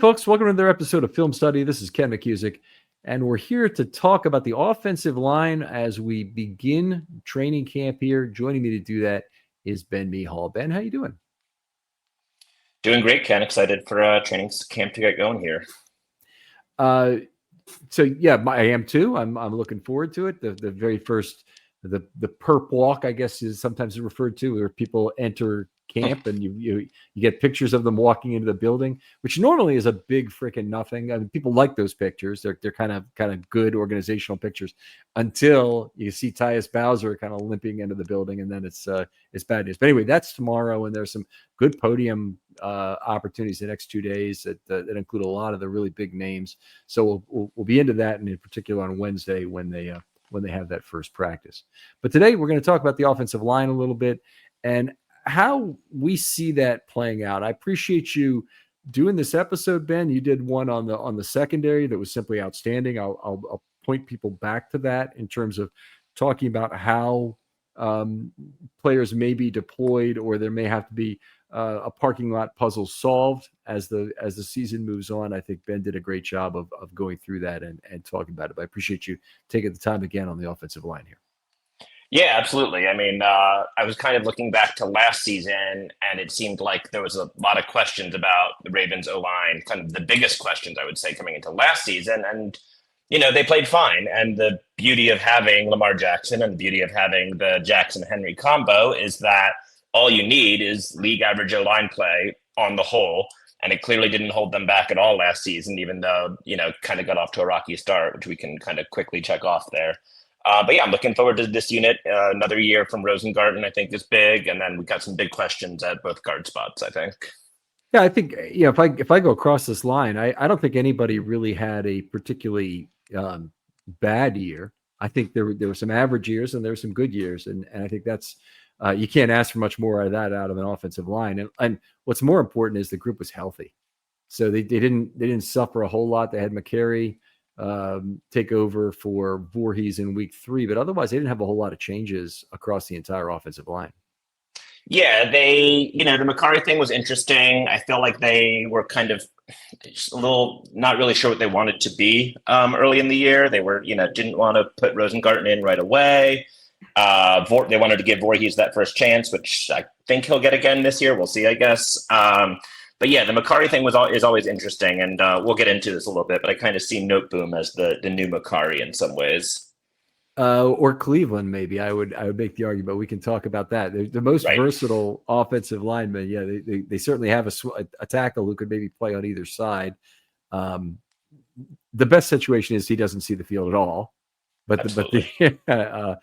folks. Welcome to another episode of Film Study. This is Ken McKusick, and we're here to talk about the offensive line as we begin training camp here. Joining me to do that is Ben Mihal. Ben, how you doing? Doing great, Ken. Excited for training camp to get going here. I am too. I'm looking forward to it. The very first, the perp walk, I guess, is sometimes referred to, where people enter camp and you get pictures of them walking into the building, which normally is a big freaking nothing. I mean, people like those pictures. They're kind of good organizational pictures until you see Tyus Bowser kind of limping into the building, and then it's bad news. But anyway, that's tomorrow, and there's some good podium opportunities the next 2 days that include a lot of the really big names. So we'll be into that, and in particular on Wednesday when they have that first practice. But today we're going to talk about the offensive line a little bit and how we see that playing out. I appreciate you doing this episode, Ben. You did one on the secondary that was simply outstanding. I'll point people back to that in terms of talking about how players may be deployed, or there may have to be a parking lot puzzle solved as the season moves on. I think Ben did a great job of going through that and talking about it. But I appreciate you taking the time again on the offensive line here. Yeah, absolutely. I mean, I was kind of looking back to last season, and it seemed like there was a lot of questions about the Ravens O-line, kind of the biggest questions, I would say, coming into last season. And, they played fine. And the beauty of having Lamar Jackson and the beauty of having the Jackson-Henry combo is that all you need is league average O-line play on the whole. And it clearly didn't hold them back at all last season, even though, kind of got off to a rocky start, which we can kind of quickly check off there. But yeah, I'm looking forward to this unit. Another year from Rosengarten, I think, is big. And then we've got some big questions at both guard spots, I think. Yeah, I think, if I go across this line, I don't think anybody really had a particularly bad year. I think there were some average years and there were some good years. And I think that's, you can't ask for much more of that out of an offensive line. And what's more important is the group was healthy. So they didn't suffer a whole lot. They had McCary take over for Vorhees in week 3, but otherwise they didn't have a whole lot of changes across the entire offensive line. Yeah, the McCary thing was interesting. I feel like they were kind of just a little not really sure what they wanted to be early in the year. They were, didn't want to put Rosengarten in right away. They wanted to give Vorhees that first chance, which I think he'll get again this year. We'll see, I guess. But yeah, the McCary thing is always interesting, and we'll get into this a little bit. But I kind of see Noteboom as the new McCary in some ways, or Cleveland maybe. I would make the argument. We can talk about that. They're the most versatile offensive linemen. Yeah, they certainly have a tackle who could maybe play on either side. The best situation is he doesn't see the field at all, but the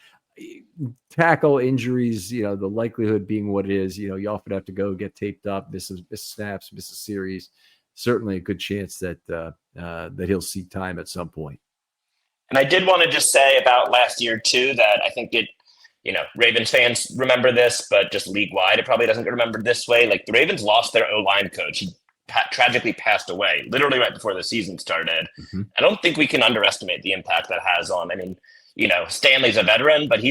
tackle injuries, the likelihood being what it is, you often have to go get taped up, miss snaps, miss a series. Certainly a good chance that he'll see time at some point. And I did want to just say about last year too, that I think Ravens fans remember this, but just league wide, it probably doesn't get remembered this way. Like the Ravens lost their O-line coach. He tragically passed away literally right before the season started. Mm-hmm. I don't think we can underestimate the impact that has on, Stanley's a veteran, but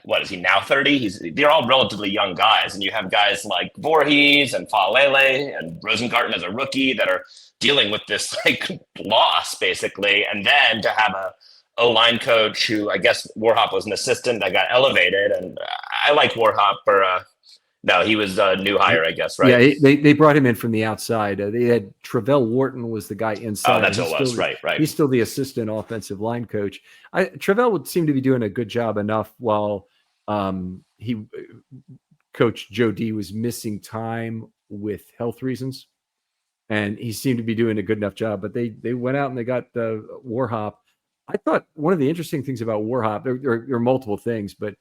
what is he now, 30? They're all relatively young guys. And you have guys like Vorhees and Faalele and Rosengarten as a rookie that are dealing with this loss basically. And then to have a O-line coach who, I guess Warhop was an assistant that got elevated. And I like Warhop no, he was a new hire, I guess, right? Yeah, they brought him in from the outside. They had Travell Wharton was the guy inside. Oh, that's what it was, right. He's still the assistant offensive line coach. Travell would seem to be doing a good job enough while Coach Joe D was missing time with health reasons. And he seemed to be doing a good enough job. But they went out and they got Warhop. I thought one of the interesting things about Warhop, there are multiple things, but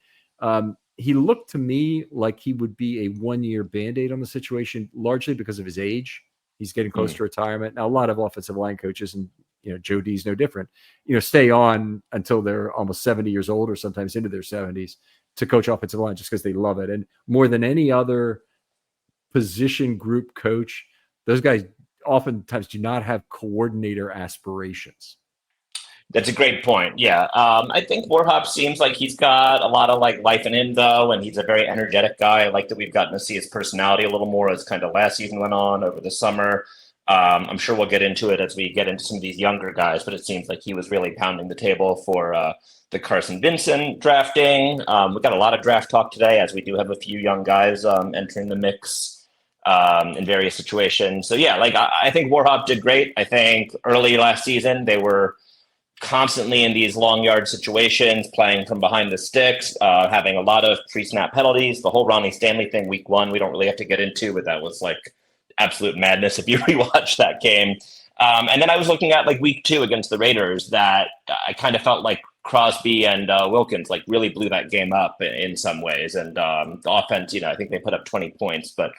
he looked to me like he would be a 1-year Band-Aid on the situation, largely because of his age. He's getting close to retirement. Now, a lot of offensive line coaches, and Joe D's no different, stay on until they're almost 70 years old or sometimes into their 70s to coach offensive line just because they love it. And more than any other position group coach, those guys oftentimes do not have coordinator aspirations. That's a great point. Yeah. I think Warhop seems like he's got a lot of life in him though. And he's a very energetic guy. I like that we've gotten to see his personality a little more as kind of last season went on over the summer. I'm sure we'll get into it as we get into some of these younger guys, but it seems like he was really pounding the table for the Carson Vinson drafting. We've got a lot of draft talk today, as we do have a few young guys entering the mix in various situations. So yeah, like I think Warhop did great. I think early last season they were constantly in these long yard situations, playing from behind the sticks, having a lot of pre-snap penalties. The whole Ronnie Stanley thing week one, we don't really have to get into, but that was like absolute madness if you rewatch that game. And then I was looking at like week two against the Raiders that I kind of felt like Crosby and Wilkins like really blew that game up in some ways. And the offense, I think they put up 20 points, but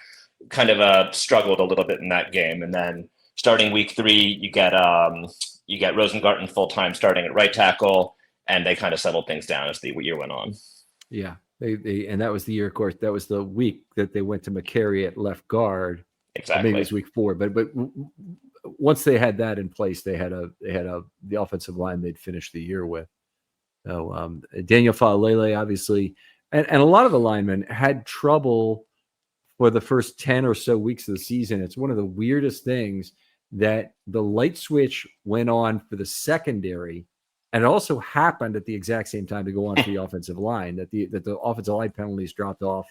kind of struggled a little bit in that game. And then starting week three, you get Rosengarten full-time starting at right tackle, and they kind of settled things down as the year went on. Yeah. They and that was the year, of course, that was the week that they went to McCary at left guard. Exactly. Maybe it was week 4, but once they had that in place, they had the offensive line they'd finished the year with. So Daniel Faalele, obviously, and a lot of the linemen had trouble for the first 10 or so weeks of the season. It's one of the weirdest things that the light switch went on for the secondary, and it also happened at the exact same time to go on for the offensive line, that the offensive line penalties dropped off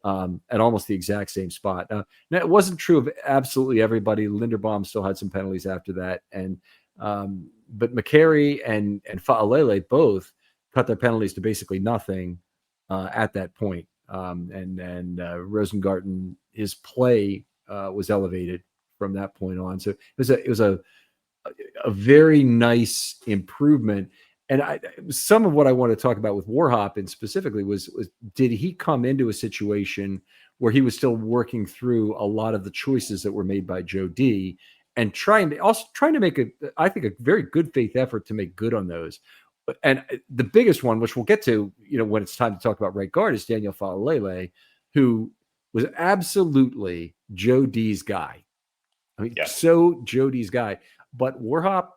at almost the exact same spot. Now, it wasn't true of absolutely everybody. Linderbaum still had some penalties after that, and but McCary and Faalele both cut their penalties to basically nothing at that point. And Rosengarten, his play was elevated from that point on. So it was a very nice improvement. And some of what I want to talk about with Warhop and specifically was did he come into a situation where he was still working through a lot of the choices that were made by Joe D and trying to make I think a very good faith effort to make good on those. And the biggest one, which we'll get to, when it's time to talk about right guard, is Daniel Faalele, who was absolutely Joe D's guy. I mean, so Joe D's guy. But Warhop,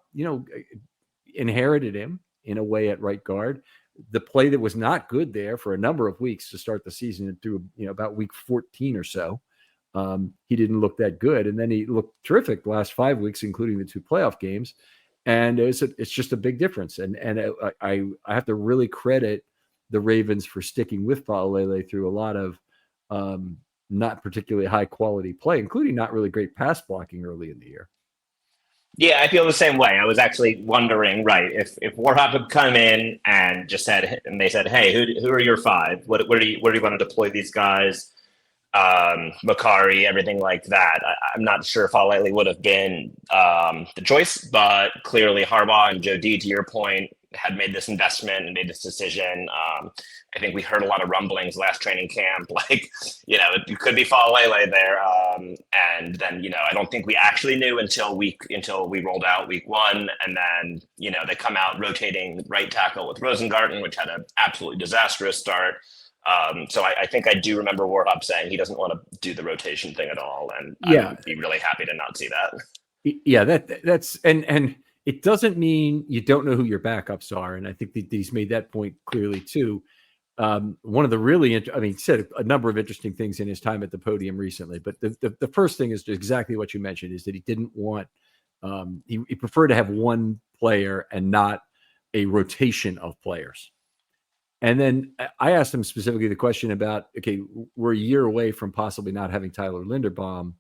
inherited him in a way at right guard. The play that was not good there for a number of weeks to start the season and through, about week 14 or so, he didn't look that good. And then he looked terrific the last 5 weeks, including the 2 playoff games. And it's just a big difference. And I have to really credit the Ravens for sticking with Faalele through a lot of not particularly high quality play, including not really great pass blocking early in the year. Yeah, I feel the same way. I was actually wondering, right, if Warhop had come in and just said, and they said, hey, who are your 5? Where do you want to deploy these guys? Macari, everything like that. I'm not sure Faalele would have been the choice, but clearly Harbaugh and Joe D, to your point, had made this investment and made this decision. I think we heard a lot of rumblings last training camp, like, it could be Faalele there. And then, I don't think we actually knew until we rolled out week 1. And then, they come out rotating right tackle with Rosengarten, which had an absolutely disastrous start. So I think I do remember Warhop saying he doesn't want to do the rotation thing at all. And I would be really happy to not see that. Yeah, that's and it doesn't mean you don't know who your backups are. And I think that he's made that point clearly too. One of the really, he said a number of interesting things in his time at the podium recently, but the first thing is exactly what you mentioned, is that he didn't want, he preferred to have one player and not a rotation of players. And then I asked him specifically the question about, okay, we're a year away from possibly not having Tyler Linderbaum.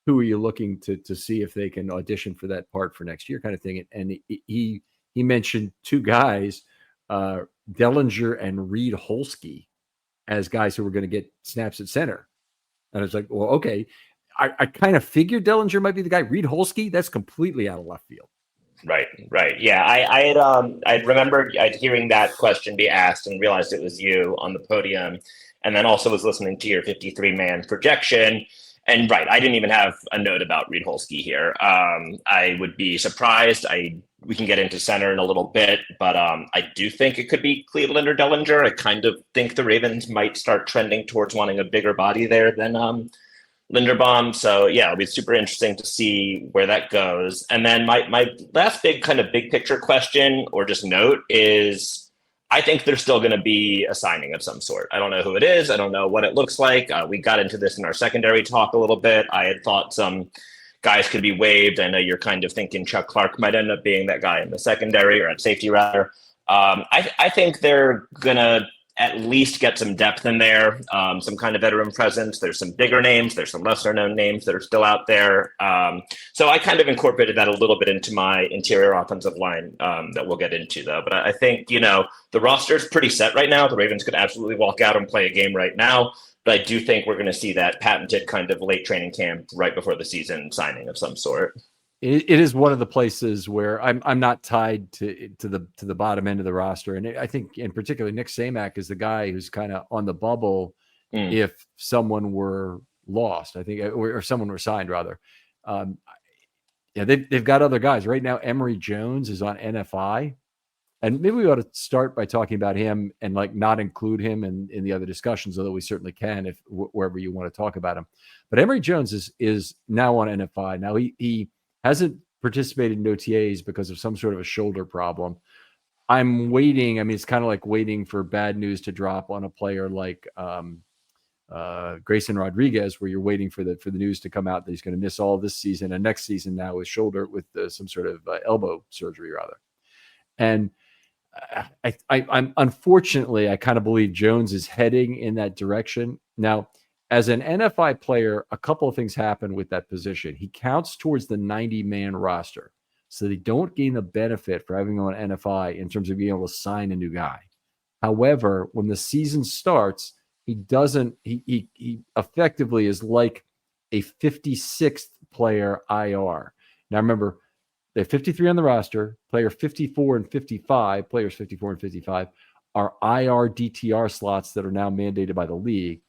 Who are you looking to see if they can audition for that part for next year, kind of thing? And he mentioned 2 guys, Dellinger and Reed Holsky, as guys who were going to get snaps at center. And I was like, well, okay. I kind of figured Dellinger might be the guy. Reed Holsky, that's completely out of left field. Right. Yeah, I remembered hearing that question be asked and realized it was you on the podium, and then also was listening to your 53-man projection. And right, I didn't even have a note about Reed Holsky here. I would be surprised. We can get into center in a little bit, but I do think it could be Cleveland or Dellinger. I kind of think the Ravens might start trending towards wanting a bigger body there than Linderbaum. So yeah, it'll be super interesting to see where that goes. And then my last big picture question or just note is, I think there's still going to be a signing of some sort. I don't know who it is. I don't know what it looks like. We got into this in our secondary talk a little bit. I had thought some guys could be waived. I know you're kind of thinking Chuck Clark might end up being that guy in the secondary or at safety rather. I think they're going to at least get some depth in there, some kind of veteran presence. There's some bigger names. There's some lesser known names that are still out there. So I kind of incorporated that a little bit into my interior offensive line that we'll get into, though. But I think, the roster is pretty set right now. The Ravens could absolutely walk out and play a game right now. But I do think we're going to see that patented kind of late training camp right before the season signing of some sort. It is one of the places where I'm not tied to the bottom end of the roster, and I think in particular Nick Samak is the guy who's kind of on the bubble if someone were lost, I think, or someone were signed rather. They've got other guys right now. Emery Jones is on NFI, and maybe we ought to start by talking about him and like not include him in the other discussions, although we certainly can if wherever you want to talk about him. But Emery Jones is now on NFI. Now he hasn't participated in OTAs because of some sort of a shoulder problem. I'm waiting. I mean, it's kind of like waiting for bad news to drop on a player like Grayson Rodriguez, where you're waiting for the news to come out that he's going to miss all this season and next season now with shoulder with some sort of elbow surgery rather. And I'm unfortunately, I kind of believe Jones is heading in that direction. Now, as an NFI player, a couple of things happen with that position. He counts towards the 90-man roster, so they don't gain the benefit for having him on NFI in terms of being able to sign a new guy. However, when the season starts, he effectively is like a 56th player IR. Now, remember, they have 53 on the roster. Players 54 and 55 are IR DTR slots that are now mandated by the league.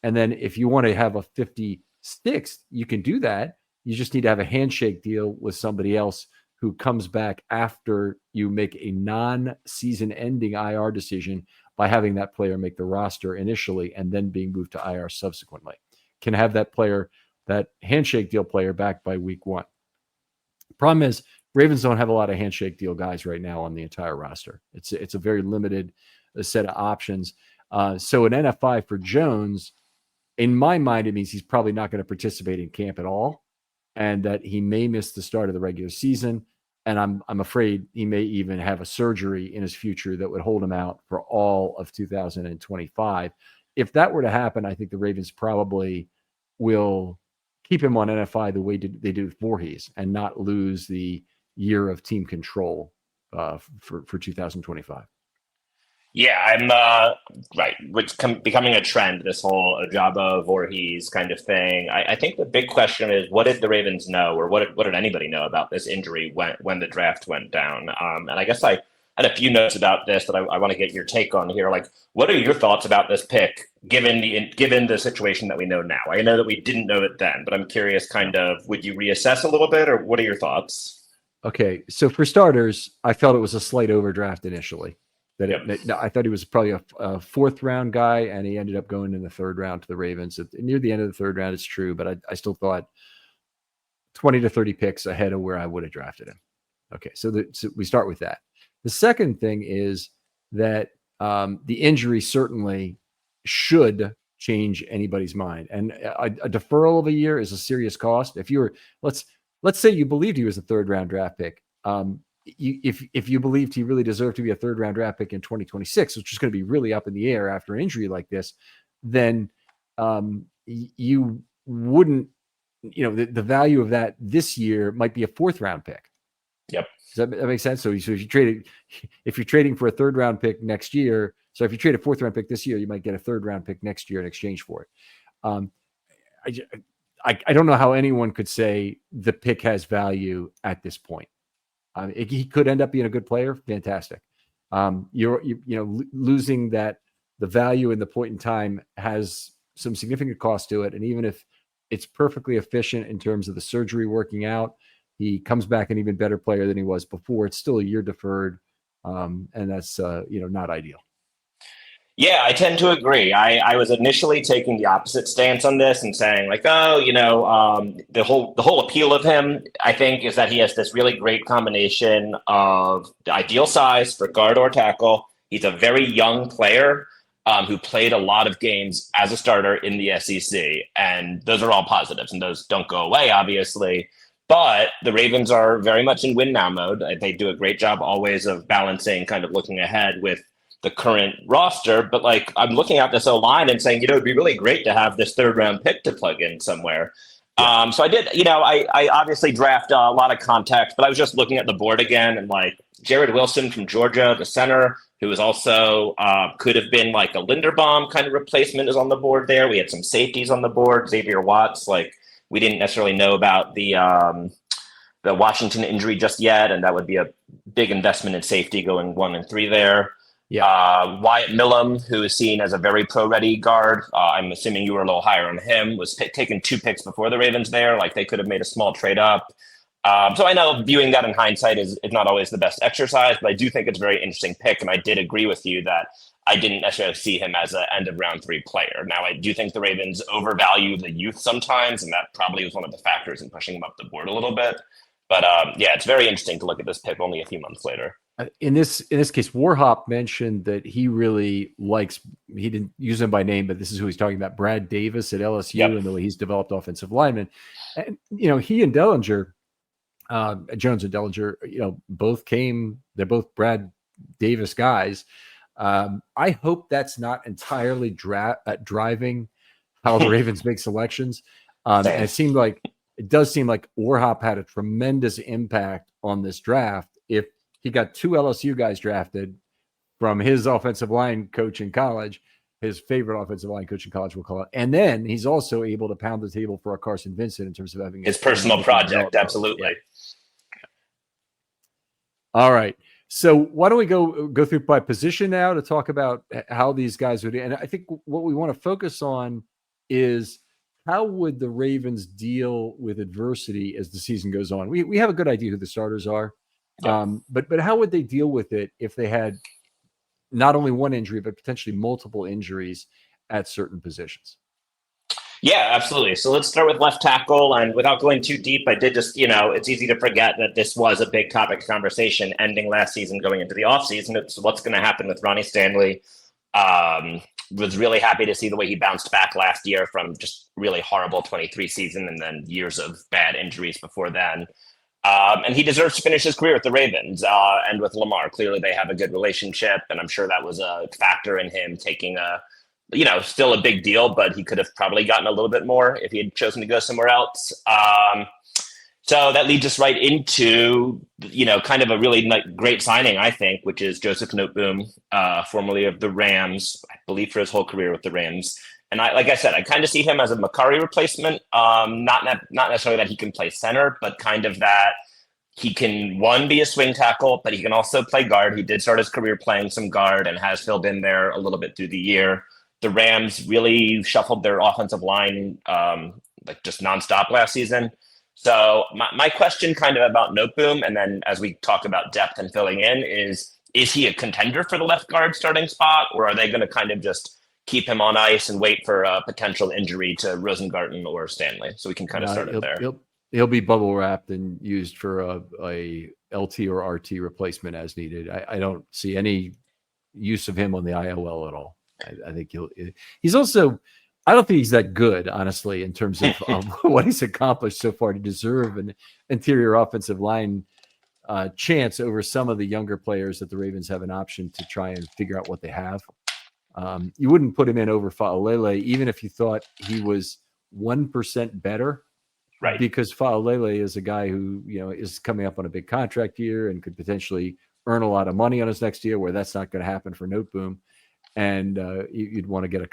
And then if you want to have a 56th, you can do that. You just need to have a handshake deal with somebody else who comes back after you make a non-season ending IR decision by having that player make the roster initially and then being moved to IR subsequently. Can have that player, that handshake deal player, back by week 1. Problem is, Ravens don't have a lot of handshake deal guys right now on the entire roster. It's a very limited set of options. So an NFI for Jones, in my mind, it means he's probably not going to participate in camp at all, and that he may miss the start of the regular season. And I'm afraid he may even have a surgery in his future that would hold him out for all of 2025. If that were to happen, I think the Ravens probably will keep him on NFI the way they did with Vorhees and not lose the year of team control for 2025. Yeah, I'm right. It's becoming a trend, this whole Ajabo Vorhees kind of thing. I think the big question is, what did the Ravens know, or what did anybody know about this injury when the draft went down? And I guess I had a few notes about this that I want to get your take on here. Like, what are your thoughts about this pick, given the situation that we know now? I know that we didn't know it then, but I'm curious, kind of, would you reassess a little bit, or what are your thoughts? Okay, so for starters, I felt it was a slight overdraft initially. I thought he was probably a fourth round guy, and he ended up going in the third round to the Ravens. Near the end of the third round, it's true, but I still thought 20 to 30 picks ahead of where I would have drafted him. Okay, so we start with that. The second thing is that the injury certainly should change anybody's mind, and a deferral of a year is a serious cost. If you were, let's say you believed he was a third round draft pick. If you believed he really deserved to be a third round draft pick in 2026, which is going to be really up in the air after an injury like this, then you wouldn't, the value of that this year might be a fourth round pick. Yep. Does that make sense? So if you're trading for a third round pick next year, so if you trade a fourth round pick this year, you might get a third round pick next year in exchange for it. I don't know how anyone could say the pick has value at this point. He could end up being a good player. Fantastic. Losing that, the value in the point in time has some significant cost to it. And even if it's perfectly efficient in terms of the surgery working out, he comes back an even better player than he was before. It's still a year deferred. And that's, not ideal. Yeah, I tend to agree. I was initially taking the opposite stance on this and saying like, the whole appeal of him, I think, is that he has this really great combination of the ideal size for guard or tackle. He's a very young player. who played a lot of games as a starter in the SEC. And those are all positives, and those don't go away, obviously. But the Ravens are very much in win now mode. They do a great job always of balancing, kind of looking ahead with the current roster. But like, I'm looking at this O-line and saying, it'd be really great to have this 3rd-round pick to plug in somewhere. Yeah. So I did, I obviously draft a lot of context, but I was just looking at the board again, and like Jared Wilson from Georgia, the center, who is also could have been like a Linderbaum kind of replacement, is on the board there. We had some safeties on the board, Xavier Watts. Like, we didn't necessarily know about the Washington injury just yet, and that would be a big investment in safety going 1 and 3 there. Yeah. Wyatt Millum, who is seen as a very pro-ready guard. I'm assuming you were a little higher on him, was taken 2 picks before the Ravens there. Like, they could have made a small trade up. So I know viewing that in hindsight is not always the best exercise, but I do think it's a very interesting pick. And I did agree with you that I didn't necessarily see him as an end of round 3 player. Now, I do think the Ravens overvalue the youth sometimes, and that probably was one of the factors in pushing him up the board a little bit. But yeah, it's very interesting to look at this pick only a few months later. In this case, Warhop mentioned that he really likes, he didn't use him by name, but this is who he's talking about, Brad Davis at LSU. Yep. And the way he's developed offensive linemen. And, he and Dellinger, Jones and Dellinger, they're both Brad Davis guys. I hope that's not entirely driving how the Ravens make selections. And it does seem like Warhop had a tremendous impact on this draft. If he got 2 LSU guys drafted from his offensive line coach in college, his favorite offensive line coach in college, we'll call it. And then he's also able to pound the table for a Carson Vinson in terms of having his personal project. Absolutely. Yeah. All right. So why don't we go through by position now to talk about how these guys would, and I think what we want to focus on is how would the Ravens deal with adversity as the season goes on? We have a good idea who the starters are. Yeah. But how would they deal with it if they had not only one injury, but potentially multiple injuries at certain positions? Yeah, absolutely. So let's start with left tackle. And without going too deep, I did just, it's easy to forget that this was a big topic of conversation ending last season, going into the offseason. It's what's going to happen with Ronnie Stanley. Was really happy to see the way he bounced back last year from just really horrible 23 season and then years of bad injuries before then. And he deserves to finish his career with the Ravens and with Lamar. Clearly, they have a good relationship, and I'm sure that was a factor in him taking still a big deal, but he could have probably gotten a little bit more if he had chosen to go somewhere else. So that leads us right into, kind of a really great signing, I think, which is Joseph Noteboom, formerly of the Rams, I believe for his whole career with the Rams. And like I said, I kind of see him as a McCurry replacement. Not necessarily that he can play center, but kind of that he can, be a swing tackle, but he can also play guard. He did start his career playing some guard and has filled in there a little bit through the year. The Rams really shuffled their offensive line just nonstop last season. So my question kind of about Noteboom, and then as we talk about depth and filling in, is he a contender for the left guard starting spot, or are they going to kind of just keep him on ice and wait for a potential injury to Rosengarten or Stanley? So we can kind of start it there. He'll be bubble wrapped and used for a LT or RT replacement as needed. I don't see any use of him on the IOL at all. I think he's also, I don't think he's that good, honestly, in terms of what he's accomplished so far to deserve an interior offensive line chance over some of the younger players that the Ravens have an option to try and figure out what they have. You wouldn't put him in over Faalele, even if you thought he was 1% better, right? Because Faalele is a guy who, is coming up on a big contract year and could potentially earn a lot of money on his next year, where that's not going to happen for Noteboom. And you'd want to get a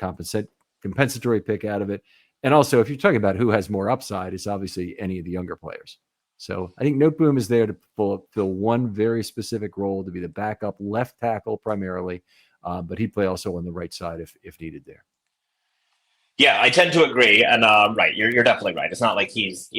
compensatory pick out of it. And also, if you're talking about who has more upside, it's obviously any of the younger players. So I think Noteboom is there to fill one very specific role, to be the backup left tackle primarily, but he'd play also on the right side if needed there. Yeah, I tend to agree. And right, you're definitely right. It's not like he's,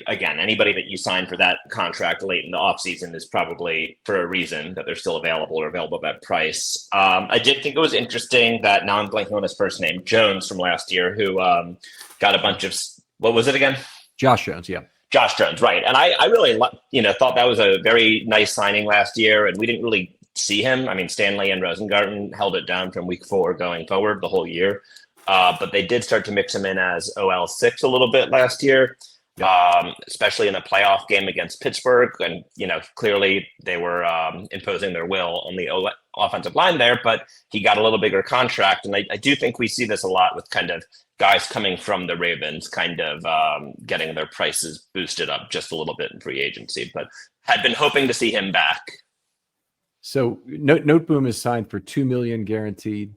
again, anybody that you sign for that contract late in the offseason is probably for a reason that they're still available or available at that price. I did think it was interesting that, now I'm blanking on his first name, Jones from last year, who got a bunch of, what was it again? Josh Jones, yeah. Josh Jones, right. And I really, thought that was a very nice signing last year. And we didn't really see him. I mean, Stanley and Rosengarten held it down from week 4 going forward the whole year. But they did start to mix him in as OL6 a little bit last year, especially in the playoff game against Pittsburgh. And, clearly they were imposing their will on the offensive line there, but he got a little bigger contract. And I do think we see this a lot with kind of guys coming from the Ravens kind of getting their prices boosted up just a little bit in free agency, but had been hoping to see him back. So Noteboom is signed for $2 million guaranteed,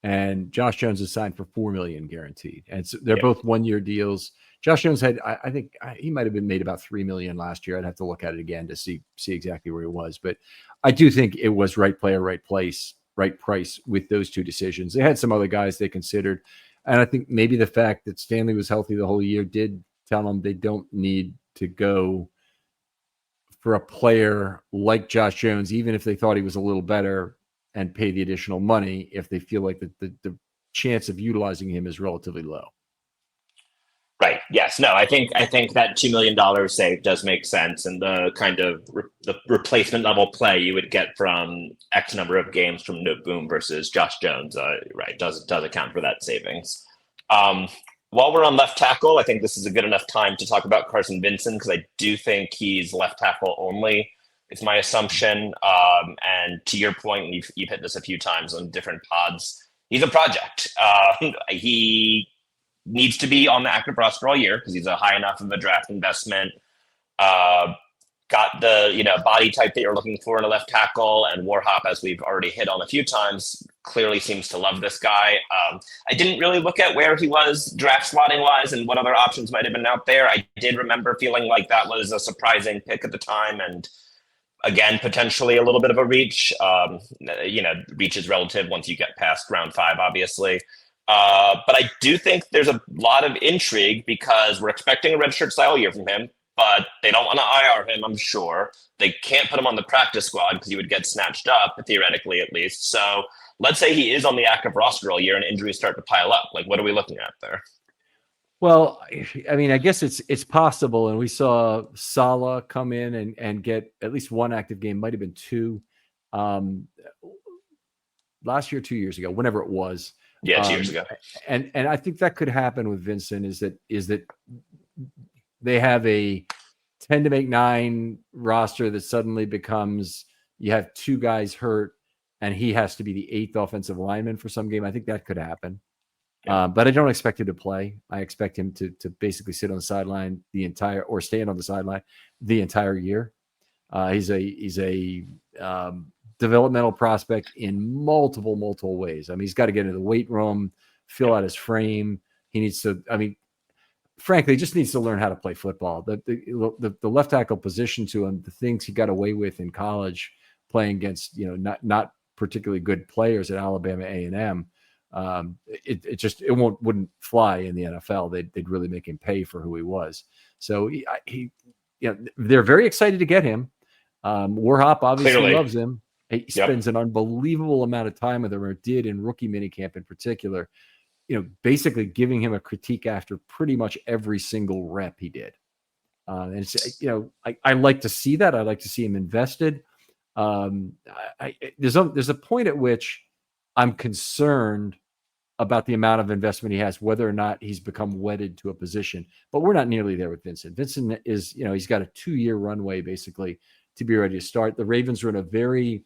and Josh Jones is signed for $4 million guaranteed. And so they're both 1-year deals. Josh Jones had, I think he might have been made about $3 million last year. I'd have to look at it again to see exactly where he was. But I do think it was right player, right place, right price with those two decisions. They had some other guys they considered. And I think maybe the fact that Stanley was healthy the whole year did tell them they don't need to go for a player like Josh Jones, even if they thought he was a little better, and pay the additional money if they feel like the chance of utilizing him is relatively low. Right. Yes. No, I think that $2 million save does make sense. And the kind of the replacement level play you would get from X number of games from Noteboom versus Josh Jones, does account for that savings. While we're on left tackle, I think this is a good enough time to talk about Carson Vinson, because I do think he's left tackle only. It's my assumption. And to your point, you've hit this a few times on different pods. He's a project. He needs to be on the active roster all year because he's a high enough of a draft investment. Got the body type that you're looking for in a left tackle, and Warhop, as we've already hit on a few times, clearly seems to love this guy. I didn't really look at where he was draft slotting wise and what other options might have been out there. I did remember feeling like that was a surprising pick at the time, and again, potentially a little bit of a reach. Reach is relative once you get past round 5, obviously. But I do think there's a lot of intrigue because we're expecting a redshirt style year from him, but they don't want to IR him, I'm sure. They can't put him on the practice squad because he would get snatched up, theoretically at least. So let's say he is on the active roster all year and injuries start to pile up. Like, what are we looking at there? Well, I mean, I guess it's possible. And we saw Salah come in and get at least one active game, might have been 2 last year, 2 years ago, whenever it was. Yeah, 2 years ago. And I think that could happen with Vincent is that they have a 10 to make 9 roster that suddenly becomes, you have 2 guys hurt and he has to be the 8th offensive lineman for some game. I think that could happen. Yeah. But I don't expect him to play. I expect him to basically sit on the sideline or stand on the sideline the entire year. He's a developmental prospect in multiple ways. I mean, he's got to get into the weight room, fill out his frame. He needs to, frankly, he just needs to learn how to play football. The left tackle position to him, the things he got away with in college playing against, not particularly good players at Alabama A&M. It wouldn't fly in the NFL. They'd really make him pay for who he was. So they're very excited to get him. Warhop obviously loves him. He spends an unbelievable amount of time with him, or did in rookie minicamp in particular, basically giving him a critique after pretty much every single rep he did. And it's, I like to see that. I like to see him invested. There's a point at which I'm concerned about the amount of investment he has, whether or not he's become wedded to a position. But we're not nearly there with Vincent. Vincent is, he's got a 2-year runway basically to be ready to start. The Ravens are in a very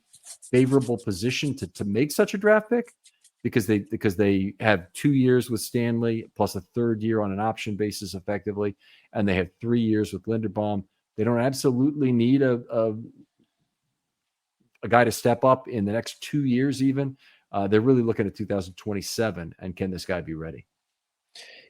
favorable position to make such a draft pick because they have 2 years with Stanley plus a 3rd year on an option basis effectively, and they have 3 years with Linderbaum. They don't absolutely need a guy to step up in the next 2 years even. They're really looking at 2027, and can this guy be ready?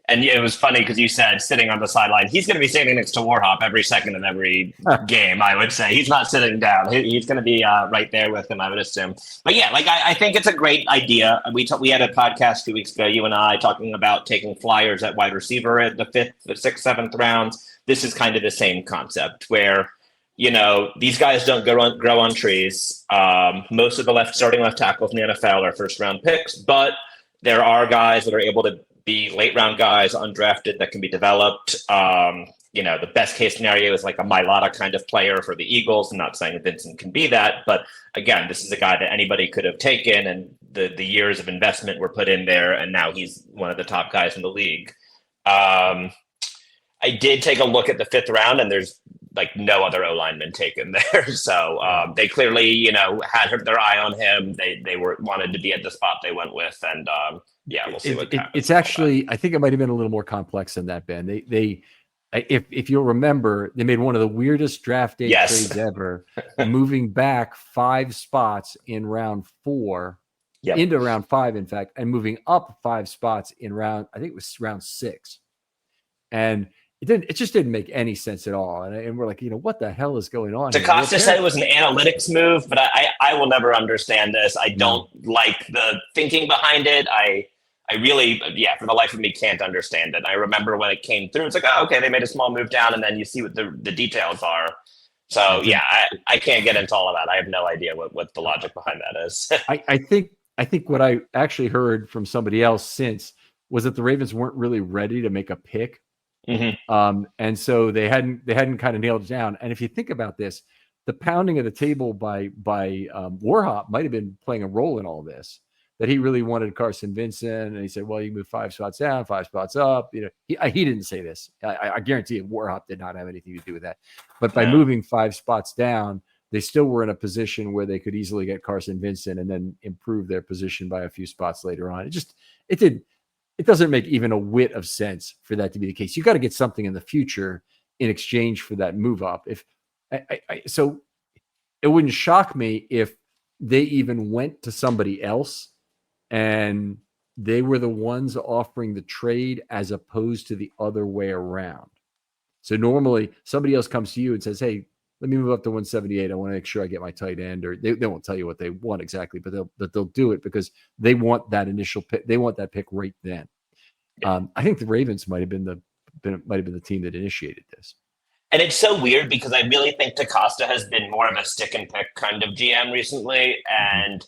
And it was funny because you said sitting on the sideline. He's going to be standing next to Warhop every second of every game, I would say. He's not sitting down. He's going to be right there with him, I would assume. But yeah, I think it's a great idea. We had a podcast 2 weeks ago, you and I, talking about taking flyers at wide receiver at the 5th, the 6th, 7th rounds. This is kind of the same concept where, these guys don't grow on trees. Most of the starting left tackles in the NFL are first-round picks, but there are guys that are able to be late-round guys, undrafted, that can be developed. the best case scenario is like a Mailata kind of player for the Eagles. I'm not saying that Vincent can be that, but again, this is a guy that anybody could have taken, and the years of investment were put in there, and now he's one of the top guys in the league. I did take a look at the 5th round, and there's like no other O lineman taken there. So they clearly, had their eye on him. They wanted to be at the spot they went with, and we'll see what happens. It's actually, I think it might have been a little more complex than that, Ben. If you'll remember, they made one of the weirdest draft day trades ever, moving back 5 spots in round 4 into round 5, in fact, and moving up 5 spots in I think it was round 6. And it just didn't make any sense at all. And we're like, what the hell is going on? DeCosta said it was an analytics move, but I will never understand this. I don't like the thinking behind it. I really, for the life of me, can't understand it. I remember when it came through, it's like, oh, okay, they made a small move down, and then you see what the details are. So, I can't get into all of that. I have no idea what the logic behind that is. I think what I actually heard from somebody else since was that the Ravens weren't really ready to make a pick. Mm-hmm. And so they hadn't kind of nailed it down. And if you think about this, the pounding of the table by Warhop might have been playing a role in all this, that he really wanted Carson Vinson. And he said, well, you move 5 spots down, 5 spots up. He didn't say this. I guarantee you Warhop did not have anything to do with that. But by moving 5 spots down, they still were in a position where they could easily get Carson Vinson and then improve their position by a few spots later on. It doesn't make even a whit of sense for that to be the case. You got to get something in the future in exchange for that move up. So it wouldn't shock me if they even went to somebody else and they were the ones offering the trade as opposed to the other way around. So normally somebody else comes to you and says, hey, let me move up to 178. I want to make sure I get my tight end, or they won't tell you what they want exactly, but they'll do it because they want that initial pick. They want that pick right then. I think the Ravens might have been the team that initiated this. And it's so weird because I really think DeCosta has been more of a stick and pick kind of GM recently, and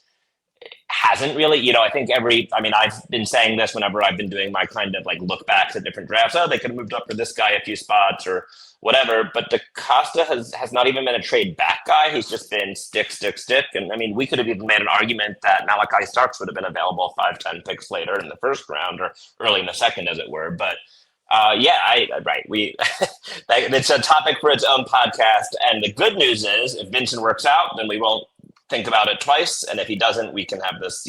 hasn't really, I think I've been saying this whenever I've been doing my kind of like look backs at different drafts. Oh, they could have moved up for this guy a few spots or whatever. But DeCosta has not even been a trade back guy. He's just been stick. And we could have even made an argument that Malachi Starks would have been available 5-10 picks later in the 1st round or early in the 2nd, as it were. But it's a topic for its own podcast. And the good news is, if Vincent works out, then we won't think about it twice. And if he doesn't, we can have this,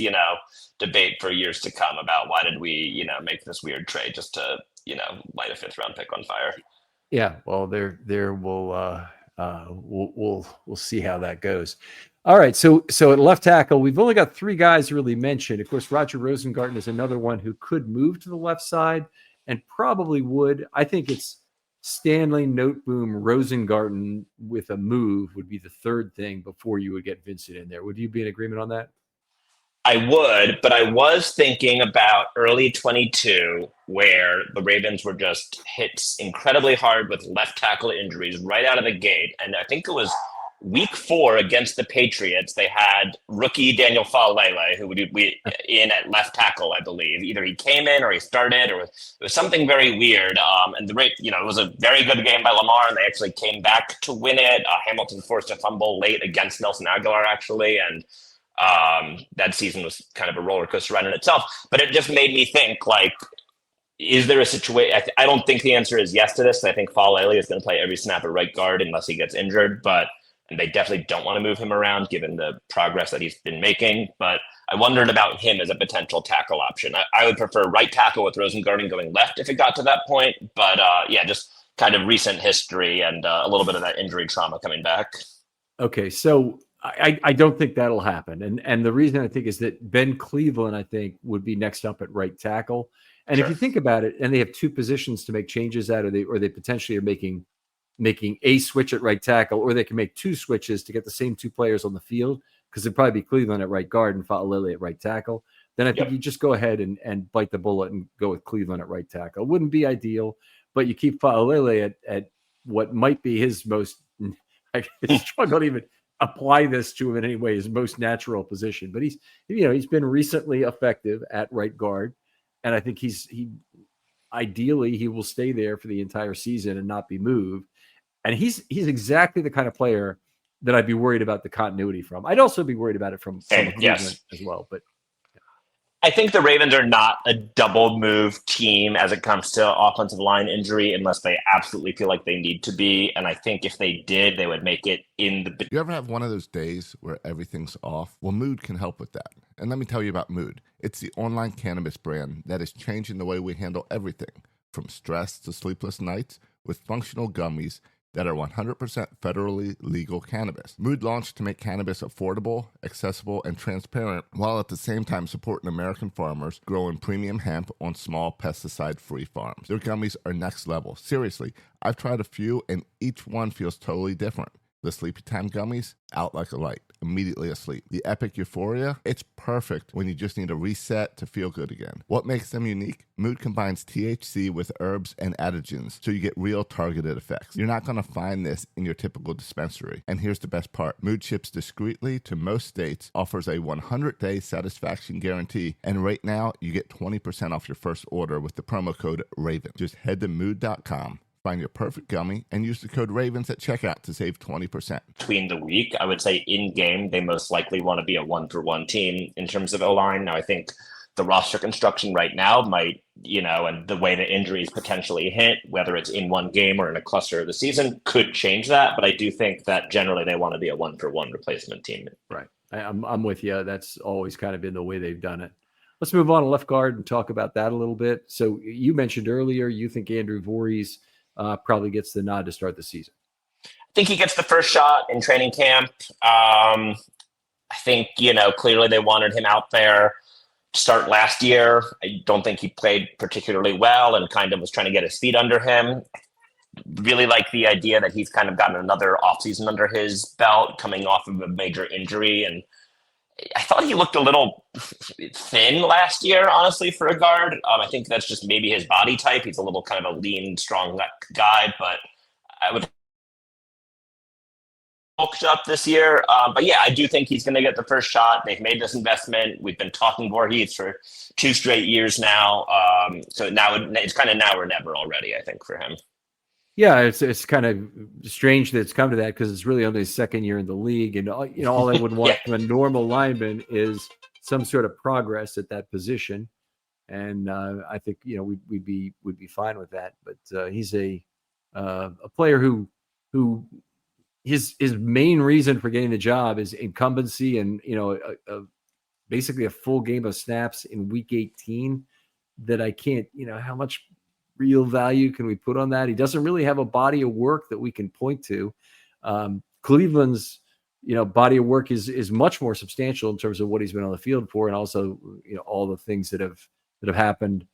debate for years to come about why did we, make this weird trade just to, light a 5th round pick on fire. Yeah, well, we'll see how that goes. All right, so at left tackle, we've only got 3 guys really mentioned. Of course, Roger Rosengarten is another one who could move to the left side and probably would. I think it's Stanley, Noteboom, Rosengarten with a move would be the 3rd thing before you would get Vincent in there. Would you be in agreement on that? I would, but I was thinking about early 22, where the Ravens were just hit incredibly hard with left tackle injuries right out of the gate. And I think it was week 4 against the Patriots. They had rookie Daniel Faalele, who would be in at left tackle, I believe. Either he came in or he started, or it was something very weird. And it was a very good game by Lamar, and they actually came back to win it. Hamilton forced a fumble late against Nelson Aguilar, actually, and that season was kind of a roller coaster ride in itself. But it just made me think, like, is there a situation? I don't think the answer is yes to this. I think Faalele is going to play every snap at right guard unless he gets injured, and they definitely don't want to move him around given the progress that he's been making. But I wondered about him as a potential tackle option. I would prefer right tackle with Rosengarten going left if it got to that point. But just kind of recent history and a little bit of that injury trauma coming back. Okay, so I don't think that'll happen. And the reason I think is that Ben Cleveland, I think, would be next up at right tackle. And If you think about it, and they have 2 positions to make changes at, or they potentially are making a switch at right tackle, or they can make 2 switches to get the same 2 players on the field, because it'd probably be Cleveland at right guard and Faalele at right tackle. Then I think you just go ahead and bite the bullet and go with Cleveland at right tackle. It wouldn't be ideal, but you keep Faalele at what might be his most – I struggle to even apply this to him in any way, his most natural position. But he's been recently effective at right guard, and I think ideally he will stay there for the entire season and not be moved. And he's exactly the kind of player that I'd be worried about the continuity from. I'd also be worried about it from Cleveland as well. But I think the Ravens are not a double move team as it comes to offensive line injury unless they absolutely feel like they need to be. And I think if they did, they would make it in the... You ever have one of those days where everything's off? Well, Mood can help with that. And let me tell you about Mood. It's the online cannabis brand that is changing the way we handle everything, from stress to sleepless nights, with functional gummies that are 100% federally legal cannabis. Mood launched to make cannabis affordable, accessible, and transparent, while at the same time supporting American farmers growing premium hemp on small pesticide-free farms. Their gummies are next level. Seriously, I've tried a few, and each one feels totally different. The Sleepy Time gummies, out like a light, immediately asleep. The Epic Euphoria, it's perfect when you just need a reset to feel good again. What makes them unique? Mood combines THC with herbs and adaptogens, so you get real targeted effects. You're not going to find this in your typical dispensary. And here's the best part. Mood ships discreetly to most states, offers a 100-day satisfaction guarantee, and right now you get 20% off your first order with the promo code RAVEN. Just head to mood.com. Find your perfect gummy and use the code RAVENS at checkout to save 20%. Between the week, I would say in game, they most likely want to be a 1-for-1 team in terms of O-line. Now, I think the roster construction right now might, and the way the injuries potentially hit, whether it's in one game or in a cluster of the season, could change that. But I do think that generally they want to be a 1-for-1 replacement team. Right. I'm with you. That's always kind of been the way they've done it. Let's move on to left guard and talk about that a little bit. So you mentioned earlier, you think Andrew Vorhees probably gets the nod to start the season. I think he gets the first shot in training camp. I think, clearly they wanted him out there to start last year. I don't think he played particularly well and kind of was trying to get his feet under him. Really like the idea that he's kind of gotten another offseason under his belt coming off of a major injury. And I thought he looked a little thin last year, honestly, for a guard. I think that's just maybe his body type. He's a little kind of a lean, strong guy, but I would bulked up this year. But yeah, I do think he's going to get the first shot. They've made this investment. We've been talking Vorhees for 2 straight years now. So now it's kind of now or never already, I think, for him. Yeah, it's kind of strange that it's come to that because it's really only his second year in the league, and all I would want from a normal lineman is some sort of progress at that position, and I think we'd be fine with that. But he's a player who his main reason for getting the job is incumbency, and basically a full game of snaps in week 18. That I can't, how much real value can we put on that? He doesn't really have a body of work that we can point to. Cleveland's, body of work is much more substantial in terms of what he's been on the field for, and also, all the things that have happened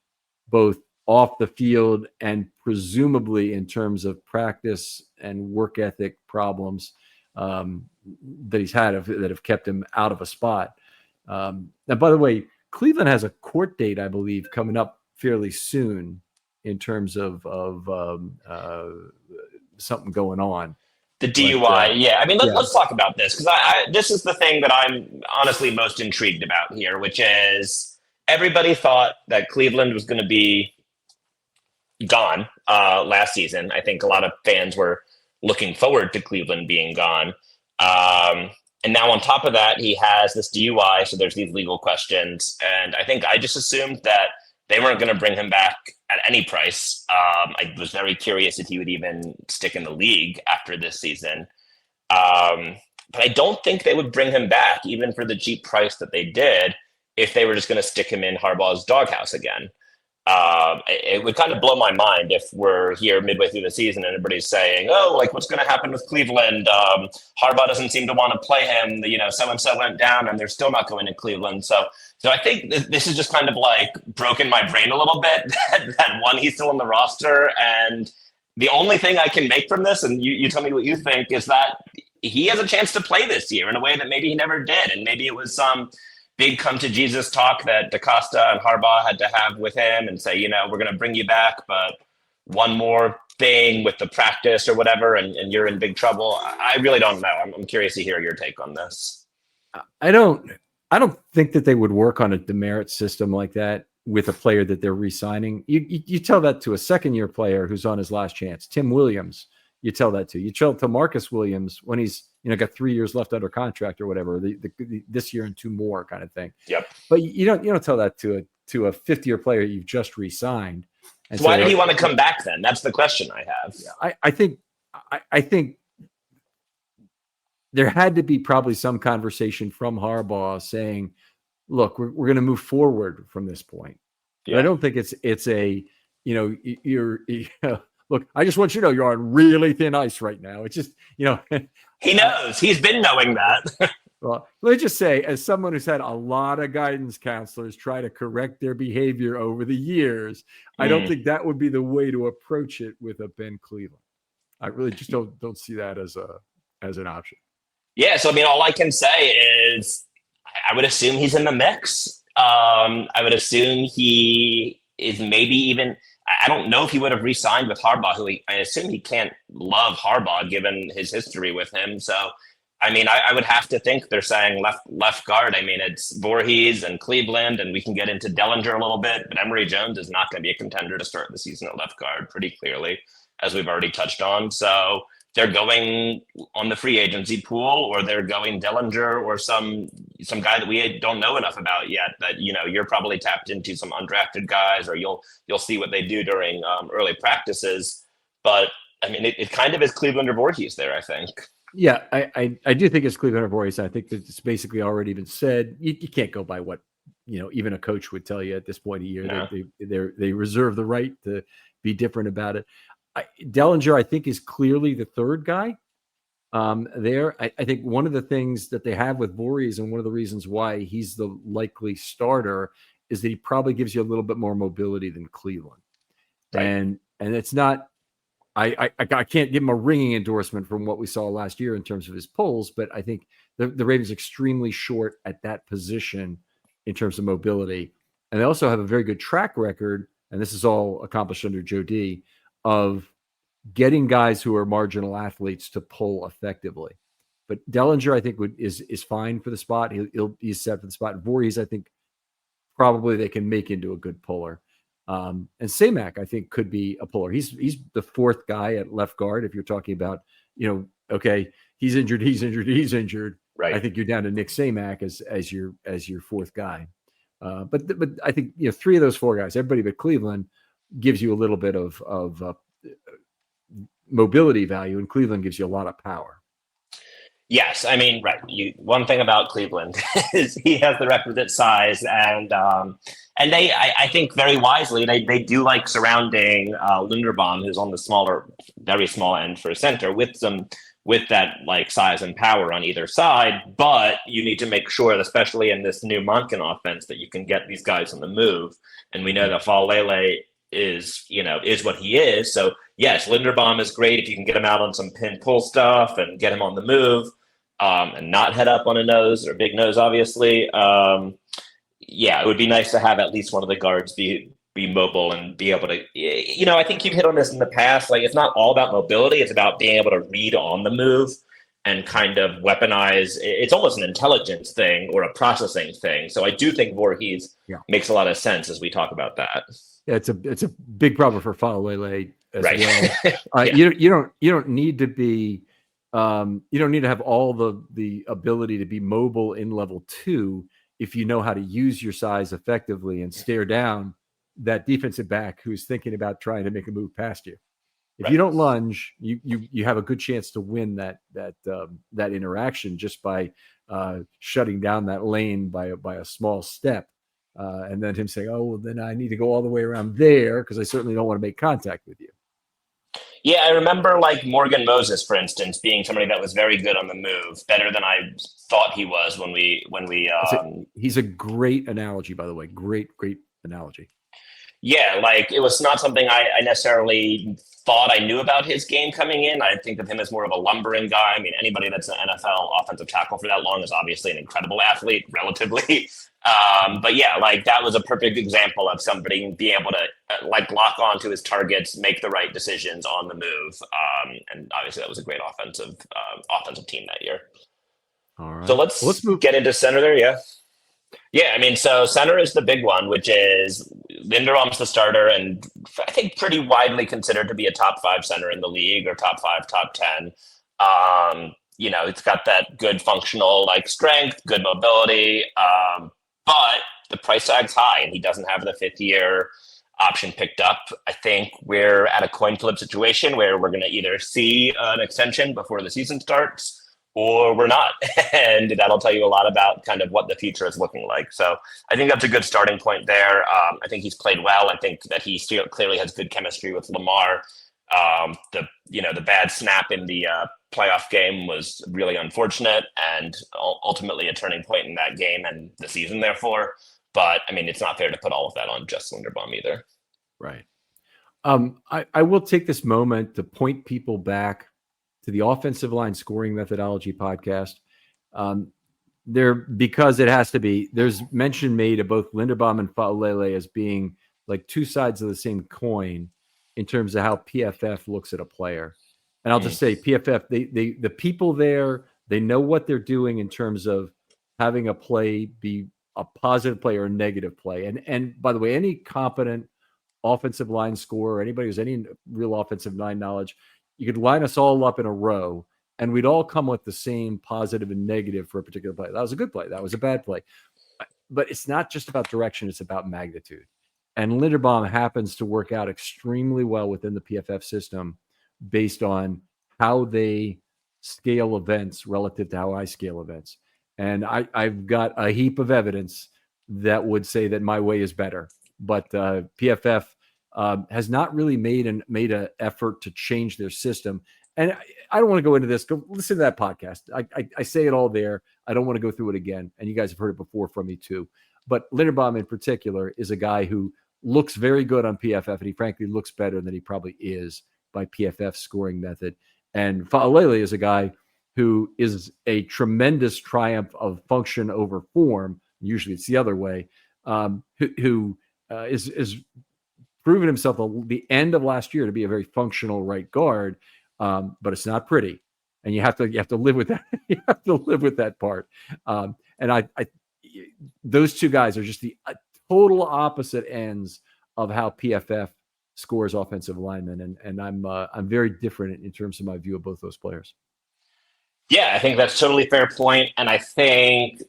both off the field and presumably in terms of practice and work ethic problems that he's had that have kept him out of a spot. Now, by the way, Cleveland has a court date, I believe, coming up fairly soon in terms of something going on. The DUI, yeah. I mean, let's talk about this because this is the thing that I'm honestly most intrigued about here, which is everybody thought that Cleveland was going to be gone last season. I think a lot of fans were looking forward to Cleveland being gone. And now on top of that, he has this DUI, so there's these legal questions. And I think I just assumed that they weren't going to bring him back at any price. I was very curious if he would even stick in the league after this season. But I don't think they would bring him back, even for the cheap price that they did, if they were just going to stick him in Harbaugh's doghouse again. It would kind of blow my mind if we're here midway through the season and everybody's saying, what's going to happen with Cleveland? Harbaugh doesn't seem to want to play him. So-and-so went down and they're still not going to Cleveland. So I think this is just kind of like broken my brain a little bit that one, he's still on the roster. And the only thing I can make from this, and you tell me what you think, is that he has a chance to play this year in a way that maybe he never did. And maybe it was some big come to Jesus talk that DaCosta and Harbaugh had to have with him and say, we're going to bring you back, but one more thing with the practice or whatever, and you're in big trouble. I really don't know. I'm curious to hear your take on this. I don't think that they would work on a demerit system like that with a player that they're re-signing. You tell that to a second-year player who's on his last chance. Tim Williams, you tell that to. You tell to Marcus Williams when he's got 3 years left under contract or whatever, this year and 2 more kind of thing. Yep. But you don't tell that to a fifth-year player you've just re-signed. So why did he want to come back then? That's the question I have. I think there had to be probably some conversation from Harbaugh saying, look, we're going to move forward from this point. Yeah. I don't think it's a, you're look, I just want you to know you're on really thin ice right now. It's just, he knows. He's been knowing that. Well, let me just say, as someone who's had a lot of guidance counselors try to correct their behavior over the years, I don't think that would be the way to approach it with a Ben Cleveland. I really just don't see that as an option. Yeah, so I mean, all I can say is I would assume he's in the mix. I would assume he is maybe even. I don't know if he would have re-signed with Harbaugh, who I assume he can't love Harbaugh given his history with him. So, I mean, I would have to think they're saying left guard. I mean, it's Vorhees and Cleveland, and we can get into Dellinger a little bit, but Emery Jones is not going to be a contender to start the season at left guard pretty clearly, as we've already touched on. So they're going on the free agency pool, or they're going Dellinger or some guy that we don't know enough about yet that, you're probably tapped into some undrafted guys, or you'll see what they do during early practices. But I mean, it kind of is Cleveland or Vorhees there, I think. Yeah, I do think it's Cleveland or Vorhees. I think that it's basically already been said. You can't go by what, even a coach would tell you at this point of year. No. They reserve the right to be different about it. Dellinger, I think, is clearly the third guy there. I think one of the things that they have with Vorhees, and one of the reasons why he's the likely starter, is that he probably gives you a little bit more mobility than Cleveland. Right. And it's not, I can't give him a ringing endorsement from what we saw last year in terms of his polls, but I think the Ravens are extremely short at that position in terms of mobility. And they also have a very good track record, and this is all accomplished under Joe D, of getting guys who are marginal athletes to pull effectively. But Dellinger, I think, is fine for the spot. He's set for the spot. Vorhees, I think, probably they can make into a good puller. And Samac, I think, could be a puller. He's the fourth guy at left guard. If you're talking about, okay, he's injured. Right. I think you're down to Nick Samac as your fourth guy. But I think three of those four guys, everybody but Cleveland, gives you a little bit of mobility value, and Cleveland gives you a lot of power. Yes, I mean, right. One thing about Cleveland is he has the requisite size, and they, I think, very wisely, they do like surrounding Linderbaum, who's on the very small end for a center, with that like size and power on either side. But you need to make sure, especially in this new Monken offense, that you can get these guys on the move. And we know that Faalele is what he is. So yes, Linderbaum is great if you can get him out on some pin pull stuff and get him on the move, and not head up on a nose or big nose, obviously. It would be nice to have at least one of the guards be mobile and be able to, I think you've hit on this in the past. Like, it's not all about mobility. It's about being able to read on the move and kind of weaponize. It's almost an intelligence thing or a processing thing. So I do think Vorhees makes a lot of sense as we talk about that. Yeah, it's a big problem for Faalele as well. You don't need to be you don't need to have all the ability to be mobile in level 2 if you know how to use your size effectively and stare down that defensive back who's thinking about trying to make a move past you. If you don't lunge, you have a good chance to win that interaction just by shutting down that lane by a small step. And then him saying, oh, well, then I need to go all the way around there because I certainly don't want to make contact with you. Yeah, I remember like Morgan Moses, for instance, being somebody that was very good on the move, better than I thought he was when we. He's a great analogy, by the way. Great analogy. Yeah, like it was not something I necessarily thought I knew about his game coming in. I think of him as more of a lumbering guy. I mean, anybody that's an NFL offensive tackle for that long is obviously an incredible athlete, relatively. But yeah, like that was a perfect example of somebody being able to like lock onto his targets, make the right decisions on the move. And obviously that was a great offensive team that year. All right. So let's get into center there. Yeah. Yeah. I mean, so center is the big one, which is Linderbaum's the starter, and I think pretty widely considered to be a top 5 center in the league, or top 5, top 10. It's got that good functional like strength, good mobility, but the price tag's high, and he doesn't have the 5th-year option picked up. I think we're at a coin flip situation where we're going to either see an extension before the season starts, or we're not. And that'll tell you a lot about kind of what the future is looking like. So I think that's a good starting point there. I think he's played well. I think that he still clearly has good chemistry with Lamar. The bad snap in the playoff game was really unfortunate, and ultimately a turning point in that game and the season, therefore. But I mean, it's not fair to put all of that on just Linderbaum either. Right. I will take this moment to point people back to the Offensive Line Scoring Methodology podcast. Because it has to be, there's mention made of both Linderbaum and Faalele as being like two sides of the same coin in terms of how PFF looks at a player. And I'll just say PFF, the people there, they know what they're doing in terms of having a play be a positive play or a negative play. And by the way, any competent offensive line scorer, anybody who's any real offensive line knowledge, you could line us all up in a row and we'd all come with the same positive and negative for a particular play. That was a good play. That was a bad play. But it's not just about direction. It's about magnitude. And Linderbaum happens to work out extremely well within the PFF system based on how they scale events relative to how I scale events. And I've got a heap of evidence that would say that my way is better. But PFF has not really made an effort to change their system. And I don't want to go into this. Go listen to that podcast. I say it all there. I don't want to go through it again. And you guys have heard it before from me too. But Linderbaum in particular is a guy who looks very good on PFF, and he frankly looks better than he probably is by PFF scoring method. And Faalele is a guy who is a tremendous triumph of function over form. Usually it's the other way. Who is proven himself at the end of last year to be a very functional right guard, but it's not pretty, and you have to live with that. You have to live with that part. And those two guys are just the total opposite ends of how PFF scores offensive linemen, and I'm very different in terms of my view of both those players. Yeah, I think that's totally fair point. And I think,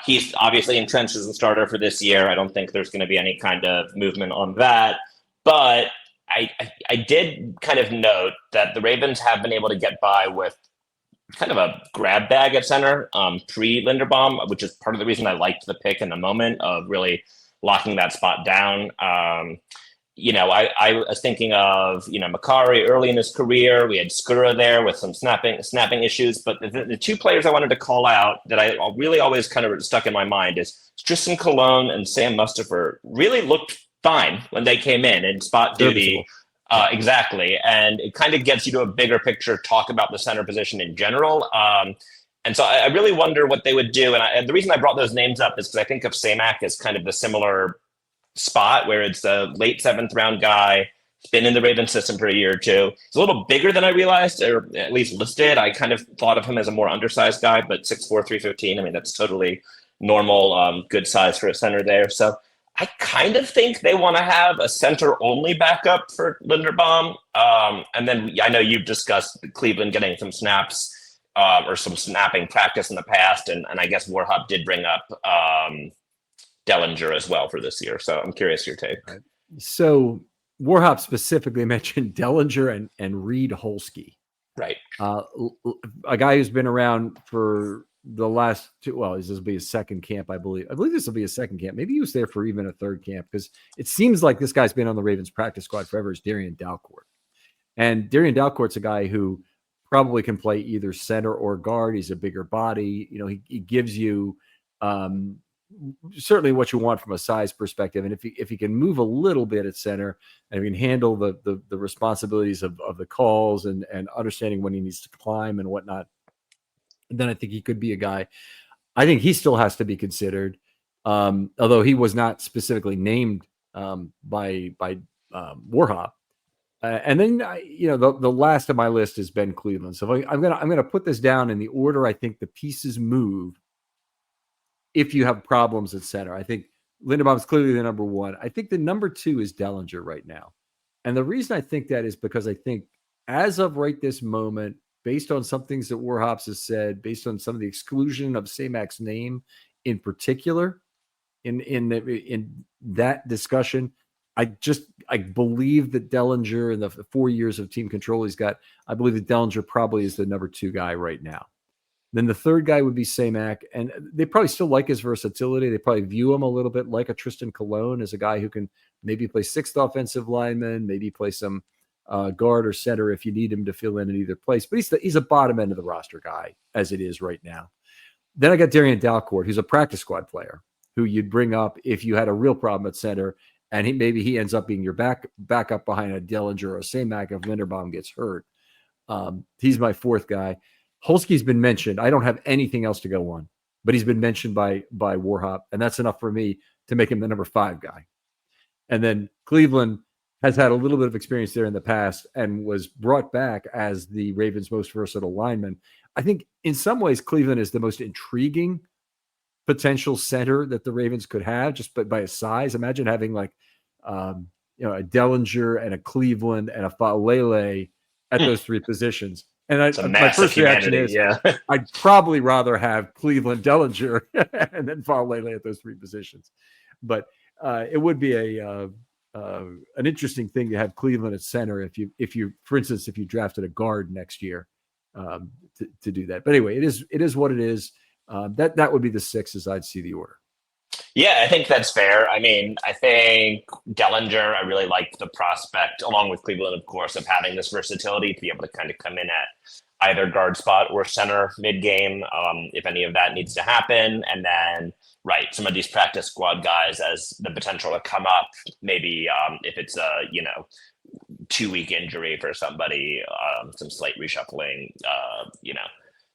he's obviously entrenched as the starter for this year. I don't think there's going to be any kind of movement on that. But I did kind of note that the Ravens have been able to get by with kind of a grab bag at center pre-Linderbaum, which is part of the reason I liked the pick in the moment of really locking that spot down. I was thinking of, Makari early in his career. We had Skura there with some snapping issues. But the two players I wanted to call out that I really always kind of stuck in my mind is Tristan Colon and Sam Mustipher really looked fine when they came in spot duty. Exactly. And it kind of gets you to a bigger picture talk about the center position in general. And so I really wonder what they would do. And the reason I brought those names up is because I think of Samak as kind of the similar spot where it's a late 7th round guy. He's been in the Ravens system for a year or two. He's a little bigger than I realized, or at least listed. I kind of thought of him as a more undersized guy, but 6'4", 315. I mean, that's totally normal, good size for a center there. So I kind of think they want to have a center-only backup for Linderbaum. And then I know you've discussed Cleveland getting some snaps or some snapping practice in the past, and I guess Warhop did bring up Dellinger as well for this year. So I'm curious your take. Right. So Warhop specifically mentioned Dellinger and Reed Holsky. Right. A guy who's been around for the last two, this will be his second camp, I believe. I believe this will be his second camp. Maybe he was there for even a third camp, because it seems like this guy's been on the Ravens practice squad forever, is Darian Dalcourt. And Darian Dalcourt's a guy who probably can play either center or guard. He's a bigger body. He gives you certainly what you want from a size perspective. And if he can move a little bit at center and he can handle the responsibilities of the calls and understanding when he needs to climb and whatnot, then I think he could be a guy. I think he still has to be considered, although he was not specifically named by Warhop. And then the last of my list is Ben Cleveland. So I'm gonna put this down in the order I think the pieces move if you have problems at center. I think Linderbaum's clearly the number one. I think the number two is Dellinger right now. And the reason I think that is because I think as of right this moment, based on some things that Vorhees has said, based on some of the exclusion of Samac's name in particular, in that discussion, I believe that Dellinger in the 4 years of team control he's got, I believe that Dellinger probably is the number two guy right now. Then the third guy would be Samac, and they probably still like his versatility. They probably view him a little bit like a Tristan Colon as a guy who can maybe play sixth offensive lineman, maybe play some guard or center if you need him to fill in either place. But he's a bottom end of the roster guy as it is right now. Then I got Darian Dalcourt, who's a practice squad player who you'd bring up if you had a real problem at center, and he ends up being your backup behind a Dellinger or a Samac if Linderbaum gets hurt. He's my fourth guy. Holsky's been mentioned. I don't have anything else to go on, but he's been mentioned by Warhop, and that's enough for me to make him the number five guy. And then Cleveland has had a little bit of experience there in the past and was brought back as the Ravens' most versatile lineman. I think in some ways Cleveland is the most intriguing potential center that the Ravens could have just by his size. Imagine having like a Dellinger and a Cleveland and a Faalele at those three positions. And my first reaction is, I'd probably rather have Cleveland, Dellinger, and then Faalele at those three positions. But it would be an interesting thing to have Cleveland at center if you, for instance, if you drafted a guard next year to do that. But anyway, it is what it is. That would be the six as I'd see the order. Yeah, I think that's fair. I mean, I think Dellinger, I really like the prospect, along with Cleveland, of course, of having this versatility to be able to kind of come in at either guard spot or center mid-game, if any of that needs to happen. And then, some of these practice squad guys as the potential to come up, maybe if it's a, 2-week injury for somebody, some slight reshuffling,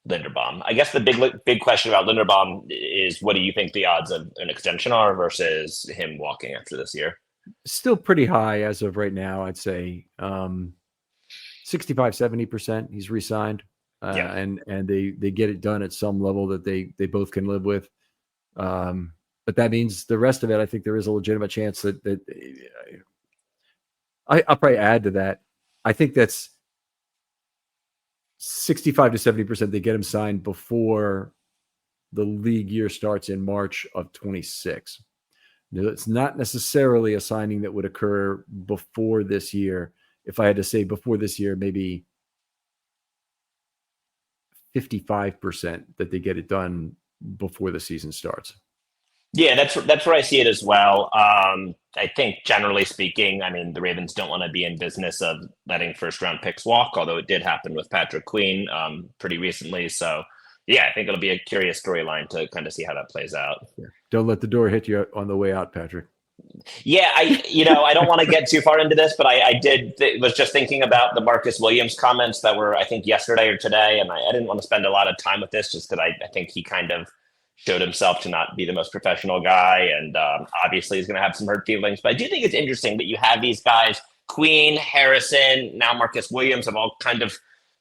Linderbaum. I guess the big question about Linderbaum is, what do you think the odds of an extension are versus him walking after this year? Still pretty high as of right now. I'd say 65-70% he's re-signed, and they get it done at some level that they both can live with. But that means the rest of it, I think there is a legitimate chance that I'll probably add to that. I think that's 65 to 70% they get him signed before the league year starts in March of 26. Now, it's not necessarily a signing that would occur before this year. If I had to say before this year, maybe 55% that they get it done before the season starts. Yeah, that's where I see it as well. I think generally speaking, I mean, the Ravens don't want to be in business of letting first round picks walk, although it did happen with Patrick Queen pretty recently. So yeah, I think it'll be a curious storyline to kind of see how that plays out. Yeah. Don't let the door hit you on the way out, Patrick. Yeah, I don't want to get too far into this, but I was just thinking about the Marcus Williams comments that were, I think, yesterday or today. And I didn't want to spend a lot of time with this just because I think he kind of showed himself to not be the most professional guy. And obviously he's going to have some hurt feelings. But I do think it's interesting that you have these guys, Queen, Harrison, now Marcus Williams, have all kind of